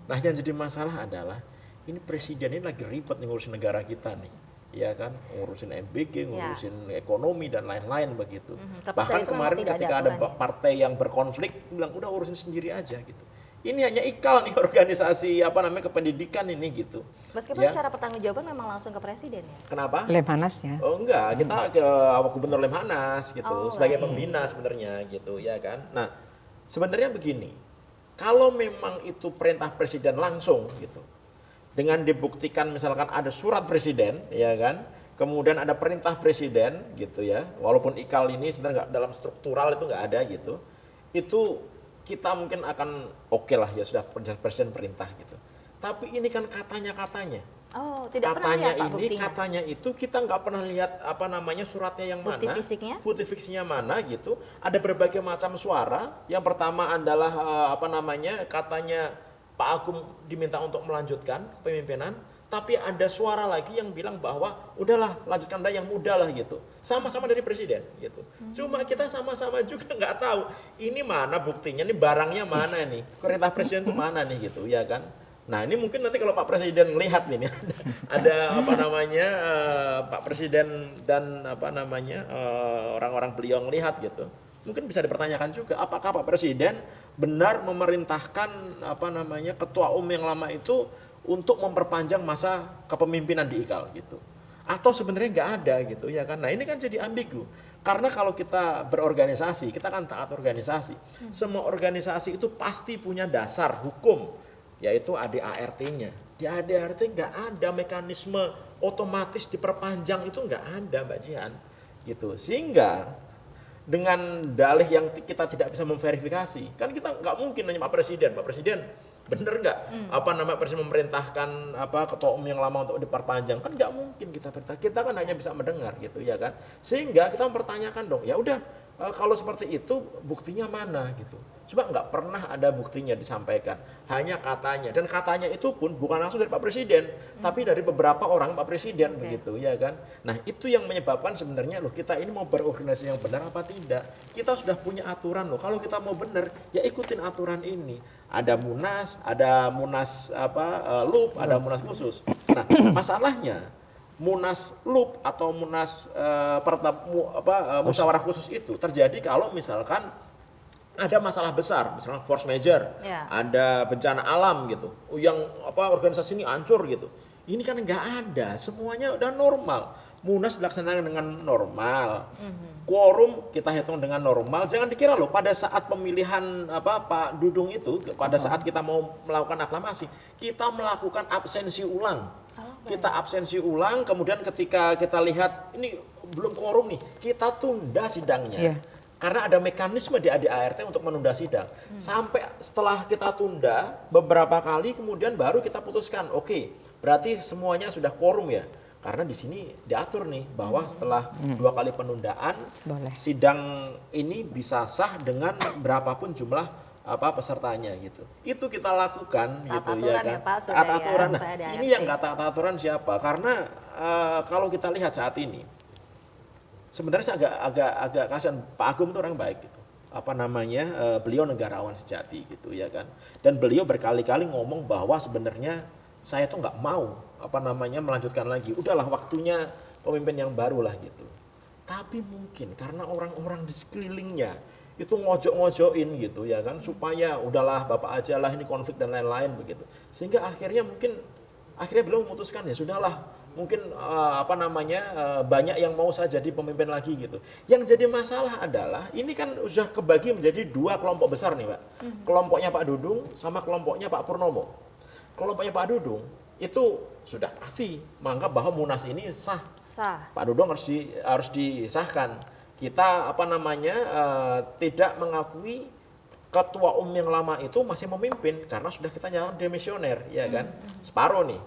Nah, yang jadi masalah adalah ini presiden ini lagi ribet nih ngurus negara kita nih, ya kan, ngurusin MBG, ngurusin ekonomi dan lain-lain begitu. Tapi Bahkan itu memang kemarin tidak ketika ada aturannya. partai yang berkonflik bilang udah urusin sendiri aja gitu. Ini hanya ikal nih organisasi kependidikan ini gitu. Meskipun Ya. secara pertanggungjawaban memang langsung ke presiden ya. Kenapa? Lemhanasnya. Oh enggak, kita ke Gubernur Lemhanas gitu, Oh, sebagai baik. pembina sebenarnya gitu ya kan. Nah, sebenarnya begini, kalau memang itu perintah presiden langsung gitu, dengan dibuktikan misalkan ada surat presiden ya kan, kemudian ada perintah presiden gitu ya, walaupun ikal ini sebenarnya nggak dalam struktural itu nggak ada gitu, itu kita mungkin akan oke lah ya sudah presiden perintah gitu. Tapi ini kan katanya. Oh, tidak pernah lihat Pak buktinya. Katanya itu kita nggak pernah lihat suratnya yang Bukti mana, fisiknya? bukti fisiknya mana gitu. Ada berbagai macam suara. Yang pertama adalah katanya Pak Agung diminta untuk melanjutkan kepemimpinan, tapi ada suara lagi yang bilang bahwa udahlah lanjutkan dah yang muda lah gitu. Sama-sama dari presiden gitu. Cuma kita sama-sama juga nggak tahu ini mana buktinya, ini barangnya mana nih, perintah presiden itu mana nih gitu ya kan. Nah ini mungkin nanti kalau Pak Presiden melihat ini ada Pak Presiden dan orang-orang beliau melihat gitu, mungkin bisa dipertanyakan juga apakah Pak Presiden benar memerintahkan ketua umum yang lama itu untuk memperpanjang masa kepemimpinan di IKAL gitu, atau sebenarnya nggak ada gitu ya kan. Nah ini kan jadi ambigu karena kalau kita berorganisasi kita kan taat organisasi, semua organisasi itu pasti punya dasar hukum yaitu ADART-nya. Di ADART nggak ada mekanisme otomatis diperpanjang, itu nggak ada Mbak Jihan gitu. Sehingga dengan dalih yang kita tidak bisa memverifikasi, kan kita nggak mungkin nanya Pak Presiden bener nggak presiden memerintahkan ketua umum yang lama untuk diperpanjang, kan nggak mungkin kita kan hanya bisa mendengar gitu ya kan. Sehingga kita mempertanyakan dong, ya udah kalau seperti itu buktinya mana gitu. Coba nggak pernah ada buktinya disampaikan, hanya katanya, dan katanya itu pun bukan langsung dari Pak Presiden, tapi dari beberapa orang Pak Presiden begitu ya kan. Nah itu yang menyebabkan sebenarnya kita ini mau berorganisasi yang benar apa tidak. Kita sudah punya aturan kalau kita mau benar ya ikutin aturan ini. Ada munas lup, ada munas khusus. Nah masalahnya munas lup atau munas musyawarah khusus itu terjadi kalau misalkan ada masalah besar, misalnya force major, ada bencana alam gitu, yang organisasi ini hancur gitu. Ini kan nggak ada, semuanya udah normal. Munas dilaksanakan dengan normal, quorum kita hitung dengan normal. Jangan dikira pada saat pemilihan Pak Dudung itu, pada saat kita mau melakukan aklamasi, kita melakukan absensi ulang. Kita absensi ulang, kemudian ketika kita lihat ini belum quorum nih, kita tunda sidangnya. Karena ada mekanisme di ADART untuk menunda sidang. Sampai setelah kita tunda beberapa kali, kemudian baru kita putuskan, oke, berarti semuanya sudah quorum ya. Karena di sini diatur nih bahwa setelah 2 kali penundaan, sidang ini bisa sah dengan berapapun jumlah pesertanya gitu. Itu kita lakukan gitu ya kan. Taat aturan. Nah, ini yang nggak taat aturan siapa? Karena kalau kita lihat saat ini, sebenarnya saya agak kasihan. Pak Agung itu orang baik gitu. Beliau negarawan sejati gitu ya kan. Dan beliau berkali-kali ngomong bahwa sebenarnya saya tuh nggak mau melanjutkan lagi. Udahlah waktunya pemimpin yang baru lah gitu. Tapi mungkin karena orang-orang di sekelilingnya itu ngojok-ngojokin gitu ya kan, supaya udahlah Bapak aja lah, ini konflik dan lain-lain begitu. Sehingga akhirnya beliau memutuskan ya sudahlah, mungkin banyak yang mau saya jadi pemimpin lagi gitu. Yang jadi masalah adalah ini kan sudah kebagi menjadi 2 kelompok besar nih Pak. Kelompoknya Pak Dudung sama kelompoknya Pak Purnomo. Kelompoknya Pak Dudung itu sudah pasti menganggap bahwa Munas ini sah. Pak Dudung harus disahkan. Kita tidak mengakui ketua umum yang lama itu masih memimpin karena sudah kita nyatakan demisioner ya kan. Separuh nih.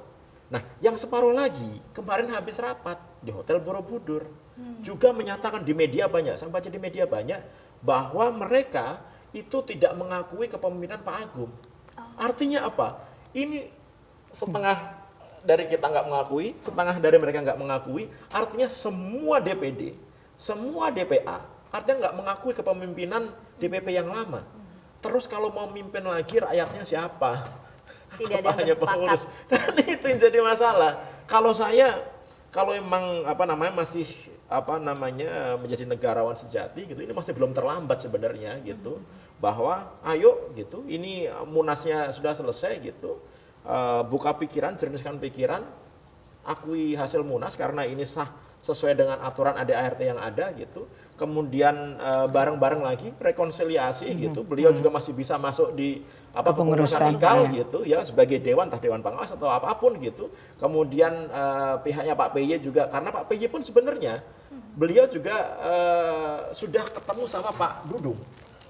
Nah, yang separuh lagi kemarin habis rapat di Hotel Borobudur. Juga menyatakan di media banyak, saya baca di media banyak bahwa mereka itu tidak mengakui kepemimpinan Pak Agung. Artinya apa? Ini setengah dari kita nggak mengakui, setengah dari mereka nggak mengakui, artinya semua DPD, semua DPA, artinya nggak mengakui kepemimpinan DPP yang lama. Terus kalau mau memimpin lagi rakyatnya siapa? Tidak ada yang bersepakat. Kan itu yang jadi masalah. Kalau saya kalau emang masih menjadi negarawan sejati gitu, ini masih belum terlambat sebenarnya gitu, bahwa ayo gitu, ini munasnya sudah selesai gitu, buka pikiran, jernihkan pikiran, akui hasil munas karena ini sah sesuai dengan aturan ADART yang ada gitu. Kemudian bareng-bareng lagi rekonsiliasi gitu. Beliau juga masih bisa masuk di kepengurusan IKAL gitu ya, sebagai dewan, entah dewan pengawas atau apapun gitu. Kemudian pihaknya Pak PY juga, karena Pak PY pun sebenarnya beliau juga sudah ketemu sama Pak Dudung.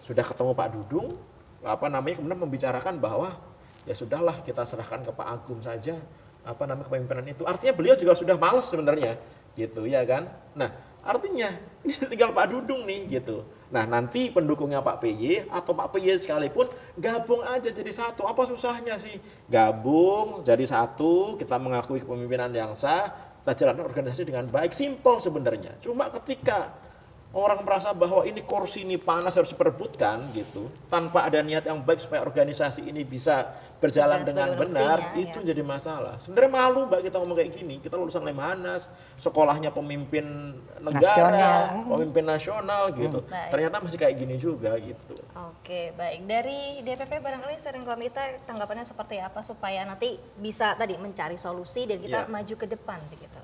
Sudah ketemu Pak Dudung, kemudian membicarakan bahwa ya sudahlah, kita serahkan ke Pak Agung saja kepemimpinan itu. Artinya beliau juga sudah males sebenarnya gitu ya kan. Nah, artinya ini tinggal Pak Dudung nih gitu. Nah, nanti pendukungnya Pak PY atau Pak PY sekalipun gabung aja jadi satu. Apa susahnya sih? Gabung jadi satu, kita mengakui kepemimpinan yang sah, kita jalankan organisasi dengan baik, simpel sebenarnya. Cuma ketika orang merasa bahwa ini kursi ini panas harus diperebutkan gitu, tanpa ada niat yang baik supaya organisasi ini bisa berjalan dengan benar, itu jadi masalah. Sebenarnya malu Mbak kita ngomong kayak gini, kita lulusan Lemhanas, sekolahnya pemimpin negara, pemimpin nasional gitu. Ternyata masih kayak gini juga gitu. Oke, baik. Dari DPP barangkali sering komite tanggapannya seperti apa supaya nanti bisa tadi mencari solusi dan kita maju ke depan begitu.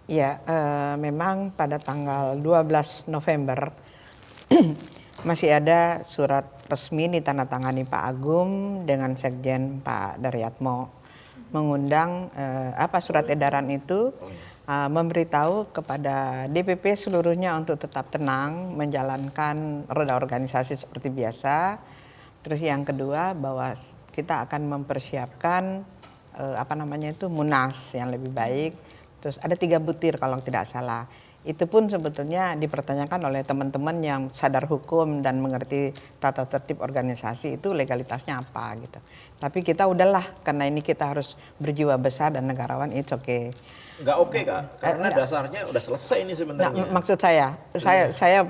Ya, memang pada tanggal 12 November masih ada surat resmi ditandatangani Pak Agung dengan Sekjen Pak Daryatmo mengundang surat edaran itu memberitahu kepada DPP seluruhnya untuk tetap tenang menjalankan roda organisasi seperti biasa. Terus yang kedua bahwa kita akan mempersiapkan munas yang lebih baik. Terus ada 3 butir kalau tidak salah. Itu pun sebetulnya dipertanyakan oleh teman-teman yang sadar hukum dan mengerti tata tertib organisasi itu legalitasnya apa gitu. Tapi kita udahlah, karena ini kita harus berjiwa besar dan negarawan, it's okay. Nggak oke Kak, karena dasarnya udah selesai ini sebenarnya. Nah, maksud saya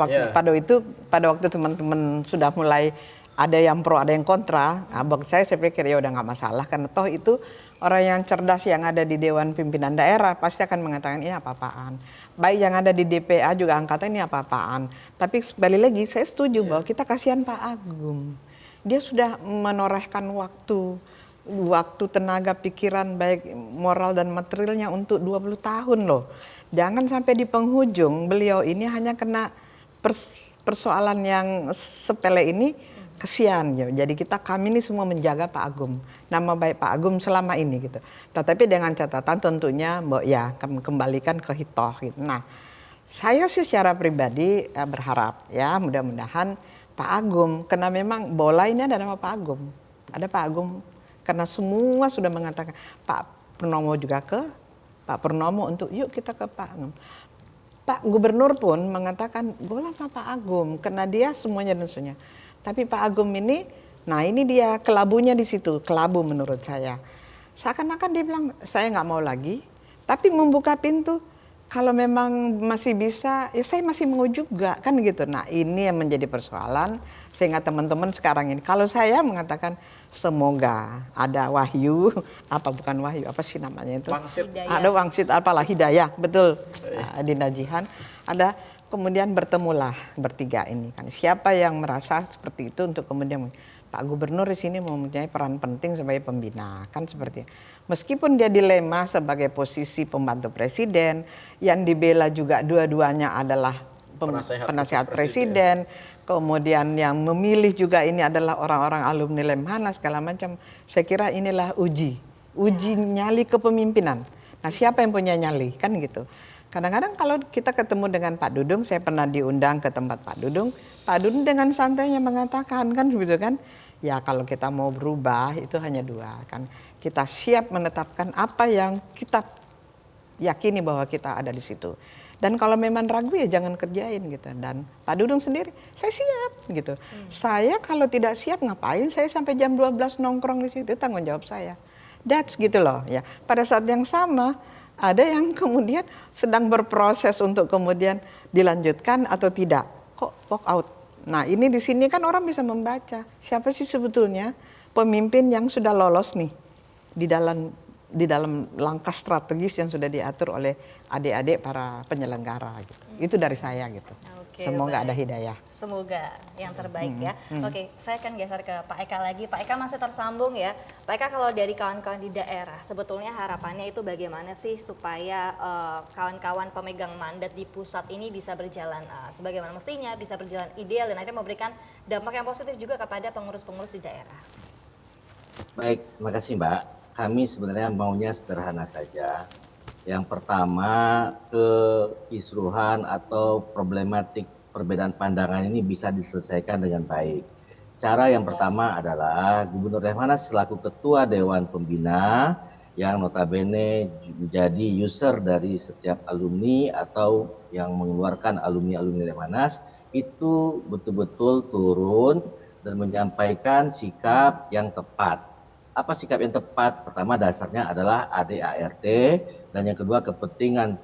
pada waktu teman-teman sudah mulai ada yang pro, ada yang kontra, saya pikir ya udah nggak masalah, karena toh itu orang yang cerdas yang ada di Dewan Pimpinan Daerah pasti akan mengatakan ini apa-apaan. Baik yang ada di DPA juga angkatan ini apa-apaan. Tapi kembali lagi saya setuju bahwa kita kasihan Pak Agung. Dia sudah menorehkan waktu, tenaga, pikiran, baik moral dan materialnya untuk 20 tahun loh. Jangan sampai di penghujung beliau ini hanya kena persoalan yang sepele ini. Kesian ya. Jadi kami ini semua menjaga Pak Agung, nama baik Pak Agung selama ini gitu. Tetapi dengan catatan tentunya kembalikan ke hitoh gitu. Nah, saya sih secara pribadi berharap ya mudah-mudahan Pak Agung, karena memang bola ini ada nama Pak Agung. Ada Pak Agung karena semua sudah mengatakan, Pak Purnomo juga ke Pak Purnomo untuk yuk kita ke Pak Agung. Pak Gubernur pun mengatakan bola sama Pak Agung karena dia semuanya dan semuanya. Tapi Pak Agung ini, nah ini dia kelabunya di situ, kelabu menurut saya. Seakan-akan dia bilang, saya nggak mau lagi, tapi membuka pintu, kalau memang masih bisa, ya saya masih mau juga, kan gitu. Nah ini yang menjadi persoalan, sehingga teman-teman sekarang ini, kalau saya mengatakan, semoga ada wahyu, apa sih namanya itu? Ada wangsit, hidayah, betul, Dinda Jihan, ada. Kemudian bertemulah bertiga ini kan. Siapa yang merasa seperti itu untuk kemudian Pak Gubernur di sini mempunyai peran penting sebagai pembina kan seperti. Meskipun dia dilema sebagai posisi pembantu presiden, yang dibela juga dua-duanya adalah penasehat presiden. Kemudian yang memilih juga ini adalah orang-orang alumni Lemhanas segala macam. Saya kira inilah uji nyali kepemimpinan. Nah, siapa yang punya nyali kan gitu. Kadang-kadang kalau kita ketemu dengan Pak Dudung, saya pernah diundang ke tempat Pak Dudung dengan santainya mengatakan kan begitu kan, ya kalau kita mau berubah itu hanya 2 kan, kita siap menetapkan apa yang kita yakini bahwa kita ada di situ. Dan kalau memang ragu ya jangan kerjain gitu. Dan Pak Dudung sendiri, saya siap gitu. Saya kalau tidak siap ngapain saya sampai jam 12 nongkrong di situ, itu tanggung jawab saya. That's gitu loh ya. Pada saat yang sama ada yang kemudian sedang berproses untuk kemudian dilanjutkan atau tidak. Kok walk out? Nah ini di sini kan orang bisa membaca. Siapa sih sebetulnya pemimpin yang sudah lolos nih di dalam di dalam langkah strategis yang sudah diatur oleh adik-adik para penyelenggara gitu. Itu dari saya gitu. Oke, Semoga baik. ada hidayah. Semoga yang terbaik ya. Oke, saya akan geser ke Pak Eka lagi. Pak Eka masih tersambung ya. Pak Eka, kalau dari kawan-kawan di daerah, sebetulnya harapannya itu bagaimana sih supaya kawan-kawan pemegang mandat di pusat ini bisa berjalan sebagaimana mestinya, bisa berjalan ideal dan akhirnya memberikan dampak yang positif juga kepada pengurus-pengurus di daerah. Baik, terima kasih Mbak. Kami sebenarnya maunya sederhana saja. Yang pertama, kekisruhan atau problematik perbedaan pandangan ini bisa diselesaikan dengan baik. Cara yang pertama adalah Gubernur Lemhanas selaku Ketua Dewan Pembina yang notabene menjadi user dari setiap alumni atau yang mengeluarkan alumni-alumni Lemhanas itu betul-betul turun dan menyampaikan sikap yang tepat. Apa sikap yang tepat? Pertama, dasarnya adalah ADART, dan yang kedua kepentingan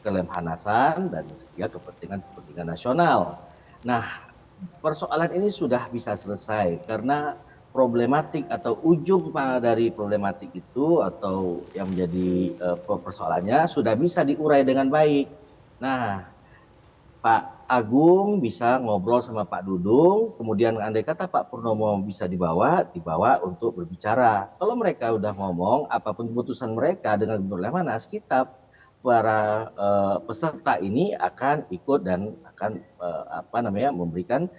kelemhanasan, dan yang ketiga kepentingan nasional. Nah, persoalan ini sudah bisa selesai karena problematik atau ujung dari problematik itu atau yang menjadi persoalannya sudah bisa diurai dengan baik. Nah, Pak Agung bisa ngobrol sama Pak Dudung, kemudian andai kata Pak Purnomo bisa dibawa untuk berbicara. Kalau mereka udah ngomong, apapun keputusan mereka dengan Gubernur Lemhanas, kita para peserta ini akan ikut dan akan memberikan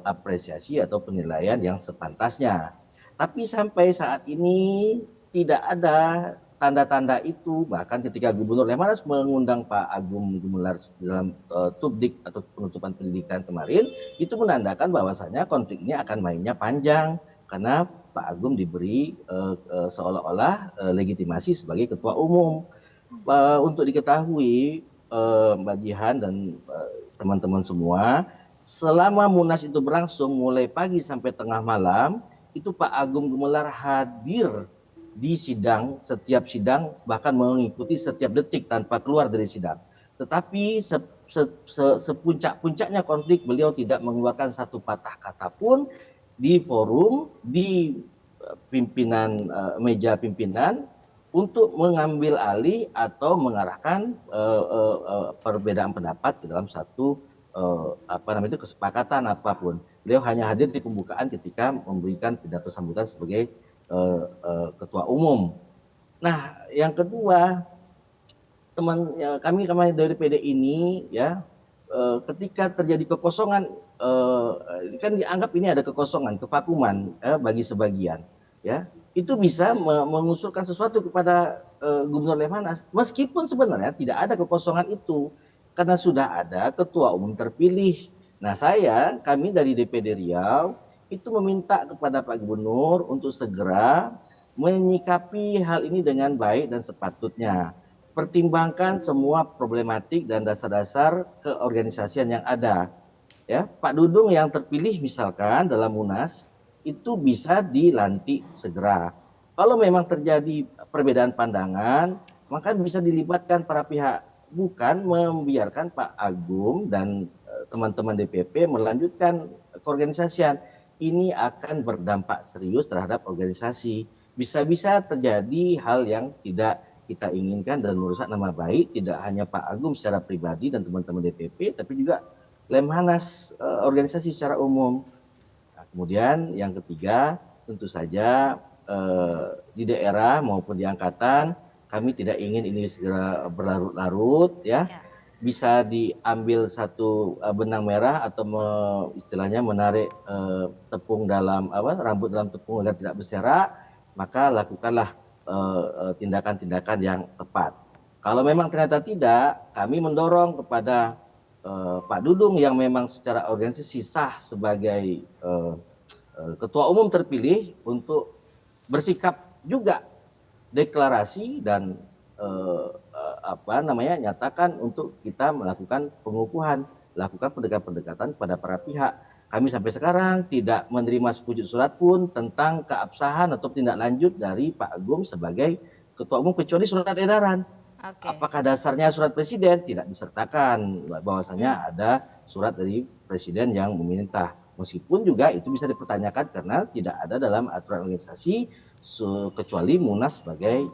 apresiasi atau penilaian yang sepantasnya. Tapi sampai saat ini tidak ada tanda-tanda itu, bahkan ketika Gubernur Lemhanas mengundang Pak Agung Gumelar dalam Tubdik atau penutupan pendidikan kemarin, itu menandakan bahwasanya konflik ini akan mainnya panjang karena Pak Agung diberi seolah-olah legitimasi sebagai ketua umum. Untuk diketahui Mbak Jihan dan teman-teman semua, selama Munas itu berlangsung mulai pagi sampai tengah malam, itu Pak Agung Gumelar hadir di sidang, setiap sidang, bahkan mengikuti setiap detik tanpa keluar dari sidang. Tetapi sepuncak-puncaknya konflik, beliau tidak mengeluarkan satu patah kata pun di forum, di pimpinan, meja pimpinan, untuk mengambil alih atau mengarahkan perbedaan pendapat ke dalam satu kesepakatan apapun. Beliau hanya hadir di pembukaan ketika memberikan pidato sambutan sebagai ketua umum. Nah, yang kedua, kami dari PD ini ya, ketika terjadi kekosongan, kan dianggap ini ada kekosongan, kevakuman bagi sebagian, ya, itu bisa mengusulkan sesuatu kepada Gubernur Lemhanas, meskipun sebenarnya tidak ada kekosongan itu, karena sudah ada ketua umum terpilih. Nah, kami dari DPD Riau itu meminta kepada Pak Gubernur untuk segera menyikapi hal ini dengan baik dan sepatutnya. Pertimbangkan semua problematik dan dasar-dasar keorganisasian yang ada. Ya, Pak Dudung yang terpilih misalkan dalam Munas itu bisa dilantik segera. Kalau memang terjadi perbedaan pandangan, maka bisa dilibatkan para pihak, bukan membiarkan Pak Agung dan teman-teman DPP melanjutkan keorganisasian. Ini akan berdampak serius terhadap organisasi. Bisa-bisa terjadi hal yang tidak kita inginkan dan merusak nama baik tidak hanya Pak Agung secara pribadi dan teman-teman DPP, tapi juga Lemhanas, organisasi secara umum. Nah, kemudian yang ketiga, tentu saja di daerah maupun di angkatan, kami tidak ingin ini segera berlarut-larut, ya. Bisa diambil satu benang merah atau istilahnya menarik tepung dalam rambut dalam tepung agar tidak berserak, maka lakukanlah tindakan-tindakan yang tepat. Kalau memang ternyata tidak, kami mendorong kepada Pak Dudung yang memang secara organisasi sah sebagai ketua umum terpilih untuk bersikap juga deklarasi dan nyatakan untuk kita melakukan pengukuhan, lakukan pendekatan-pendekatan pada para pihak. Kami sampai sekarang tidak menerima sepucuk surat pun tentang keabsahan atau tindak lanjut dari Pak Agung sebagai ketua umum kecuali surat edaran. Okay. Apakah dasarnya surat presiden? Tidak disertakan bahwasanya ada surat dari presiden yang meminta. Meskipun juga itu bisa dipertanyakan karena tidak ada dalam aturan organisasi kecuali Munas sebagai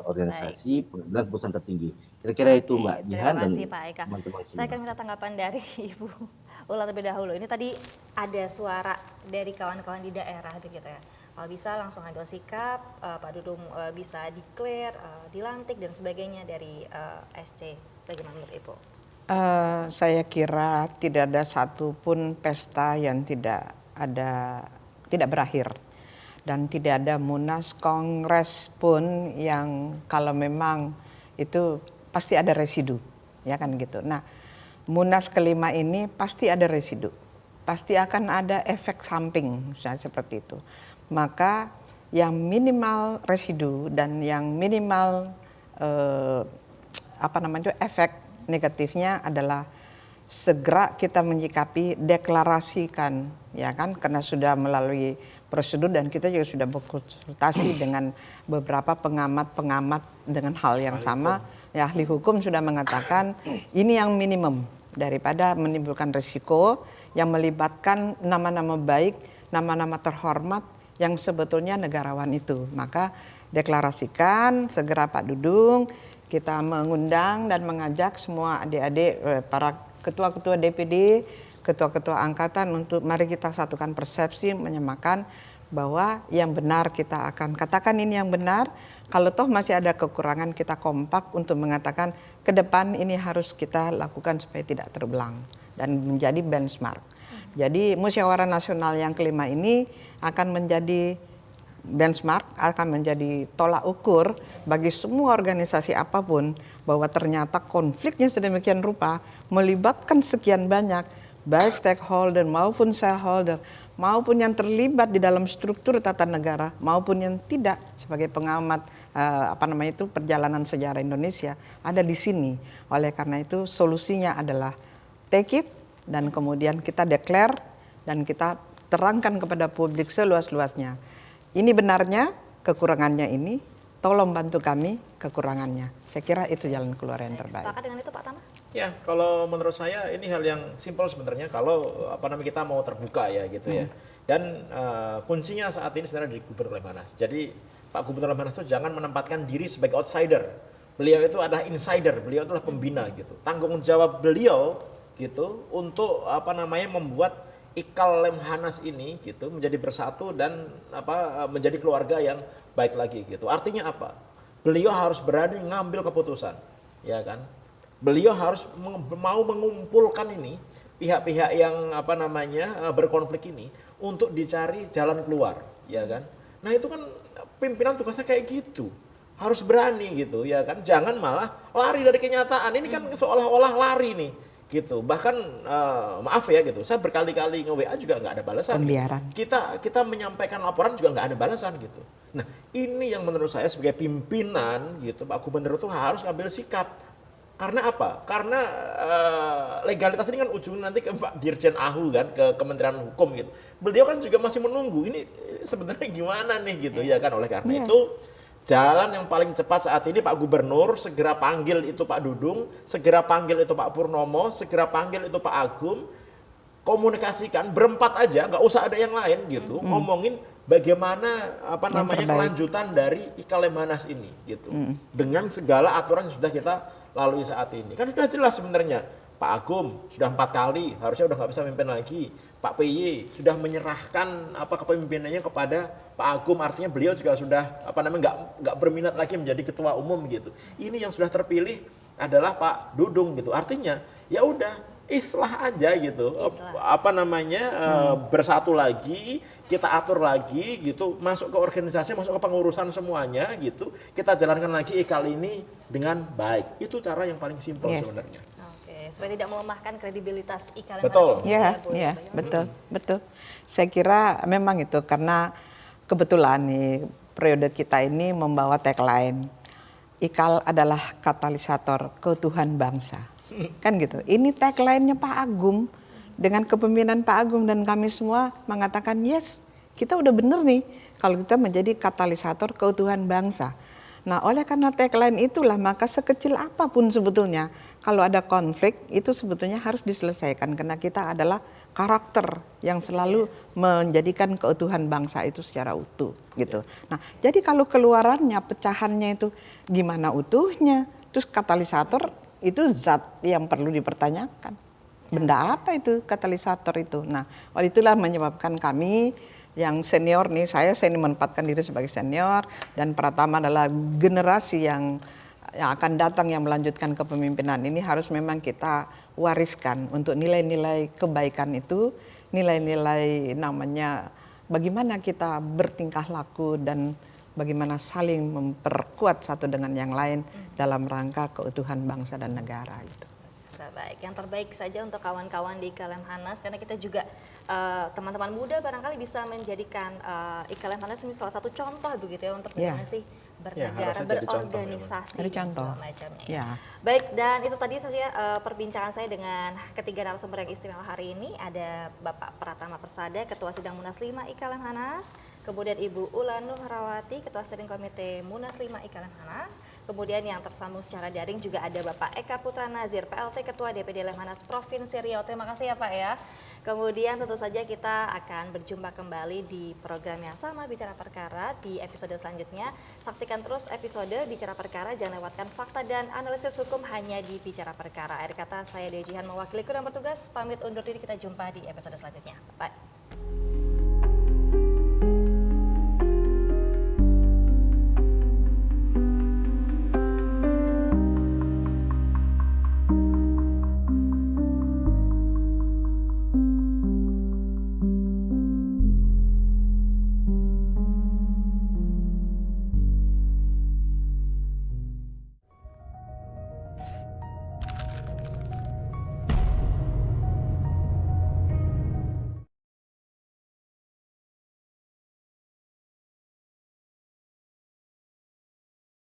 organisasi pengambilan keputusan tertinggi. Kira-kira itu Mbak Jihan Terima dan kasih Pak Eka. teman-teman Saya semua. akan minta tanggapan dari Ibu Ula terlebih dahulu. Ini tadi ada suara dari kawan-kawan di daerah begitu ya. Kalau bisa langsung ambil sikap, Pak Dudung bisa declare, dilantik dan sebagainya dari SC. Bagaimana menurut Ibu? Saya kira tidak ada satupun pesta yang tidak berakhir, dan tidak ada munas kongres pun yang kalau memang itu pasti ada residu, ya kan gitu. Nah, munas kelima ini pasti ada residu, pasti akan ada efek samping, misalnya seperti itu. Maka yang minimal residu dan yang minimal efek negatifnya adalah segera kita menyikapi, deklarasikan, ya kan, karena sudah melalui prosedur dan kita juga sudah berkonsultasi dengan beberapa pengamat dengan hal yang sama. Ya, ahli hukum sudah mengatakan ini yang minimum daripada menimbulkan risiko yang melibatkan nama-nama baik, nama-nama terhormat yang sebetulnya negarawan itu. Maka deklarasikan segera Pak Dudung. Kita mengundang dan mengajak semua adik-adik, para ketua-ketua DPD, ketua-ketua angkatan untuk mari kita satukan persepsi, menyamakan bahwa yang benar kita akan katakan ini yang benar. Kalau toh masih ada kekurangan, kita kompak untuk mengatakan ke depan ini harus kita lakukan supaya tidak terulang dan menjadi benchmark. Jadi musyawarah nasional yang kelima ini akan menjadi benchmark, akan menjadi tolak ukur bagi semua organisasi apapun bahwa ternyata konfliknya sedemikian rupa melibatkan sekian banyak baik stakeholder maupun shareholder maupun yang terlibat di dalam struktur tata negara maupun yang tidak sebagai pengamat perjalanan sejarah Indonesia ada di sini. Oleh karena itu solusinya adalah take it dan kemudian kita declare dan kita terangkan kepada publik seluas-luasnya. Ini benarnya, kekurangannya ini, tolong bantu kami kekurangannya. Saya kira itu jalan keluar yang terbaik. Sepakat dengan itu Pak Tama? Ya, kalau menurut saya ini hal yang simpel sebenarnya kalau kita mau terbuka ya gitu ya. Dan kuncinya saat ini sebenarnya di Gubernur Lemhanas. Jadi Pak Gubernur Lemhanas itu jangan menempatkan diri sebagai outsider. Beliau itu adalah insider, beliau itulah pembina gitu. Tanggung jawab beliau gitu untuk membuat Ikal Lemhanas ini gitu menjadi bersatu dan menjadi keluarga yang baik lagi gitu. Artinya apa? Beliau harus berani ngambil keputusan, ya kan? Beliau harus mau mengumpulkan ini pihak-pihak yang berkonflik ini untuk dicari jalan keluar, ya kan? Nah, itu kan pimpinan tugasnya kayak gitu. Harus berani gitu, ya kan? Jangan malah lari dari kenyataan. Ini kan seolah-olah lari nih. Gitu, bahkan maaf ya gitu, saya berkali-kali nge-WA juga nggak ada balasan. Pembiaran. Kita menyampaikan laporan juga nggak ada balasan gitu. Nah, ini yang menurut saya sebagai pimpinan gitu, Pak Gubernur itu harus ambil sikap. Karena apa? Karena legalitas ini kan ujungnya nanti ke Pak Dirjen AHU kan, ke Kementerian Hukum gitu. Beliau kan juga masih menunggu ini sebenarnya gimana nih gitu ya kan. Oleh karena itu jalan yang paling cepat saat ini Pak Gubernur segera panggil itu Pak Dudung, segera panggil itu Pak Purnomo, segera panggil itu Pak Agung, komunikasikan berempat aja, nggak usah ada yang lain gitu, ngomongin bagaimana kelanjutan dari Ikal Lemhanas ini gitu, dengan segala aturan yang sudah kita lalui saat ini. Kan sudah jelas sebenarnya. Pak Agung sudah 4 kali, harusnya udah nggak bisa memimpin lagi. Pak PY sudah menyerahkan kepemimpinannya kepada Pak Agung, artinya beliau juga sudah nggak berminat lagi menjadi ketua umum gitu. Ini yang sudah terpilih adalah Pak Dudung gitu. Artinya ya udah islah aja gitu. Bersatu lagi, kita atur lagi gitu, masuk ke organisasi, masuk ke pengurusan semuanya gitu. Kita jalankan lagi Ikal ini dengan baik. Itu cara yang paling simpel sebenarnya. Supaya tidak melemahkan kredibilitas Ikal Betul. Lemhanas. Betul. Saya kira memang itu karena kebetulan nih periode kita ini membawa tagline Ikal adalah katalisator keutuhan bangsa. Kan gitu. Ini tagline-nya Pak Agung dengan kepemimpinan Pak Agung dan kami semua mengatakan yes, kita udah bener nih kalau kita menjadi katalisator keutuhan bangsa. Nah, oleh karena tagline itulah maka sekecil apapun sebetulnya kalau ada konflik itu sebetulnya harus diselesaikan karena kita adalah karakter yang selalu menjadikan keutuhan bangsa itu secara utuh gitu. Nah, jadi kalau keluarannya pecahannya itu gimana utuhnya? Terus katalisator itu zat yang perlu dipertanyakan. Benda apa itu katalisator itu? Nah, oleh itulah menyebabkan kami yang senior nih, saya menempatkan diri sebagai senior dan Pratama adalah generasi yang akan datang yang melanjutkan kepemimpinan ini harus memang kita wariskan untuk nilai-nilai kebaikan itu, nilai-nilai namanya bagaimana kita bertingkah laku dan bagaimana saling memperkuat satu dengan yang lain dalam rangka keutuhan bangsa dan negara itu. Baik, yang terbaik saja untuk kawan-kawan di Lemhanas karena kita juga teman-teman muda barangkali bisa menjadikan Lemhanas ini salah satu contoh begitu ya untuk bagaimana sih bernegara, berorganisasi dan segala macamnya. Ya. Baik, dan itu tadi saja perbincangan saya dengan ketiga narasumber yang istimewa hari ini. Ada Bapak Pratama Persada, Ketua Sidang Munas 5 Lemhanas, kemudian Ibu Ula Nuhrawati, Ketua Steering Komite Munas 5 Lemhanas, kemudian yang tersambung secara daring juga ada Bapak Eka Putra Nazir, PLT Ketua DPD Lemhanas Provinsi Riau. Terima kasih ya Pak ya. Kemudian tentu saja kita akan berjumpa kembali di program yang sama Bicara Perkara di episode selanjutnya. Saksikan terus episode Bicara Perkara, jangan lewatkan fakta dan analisis hukum hanya di Bicara Perkara. Akhir kata saya Dewi Jihan mewakili kurang bertugas, pamit undur diri, kita jumpa di episode selanjutnya. Bye.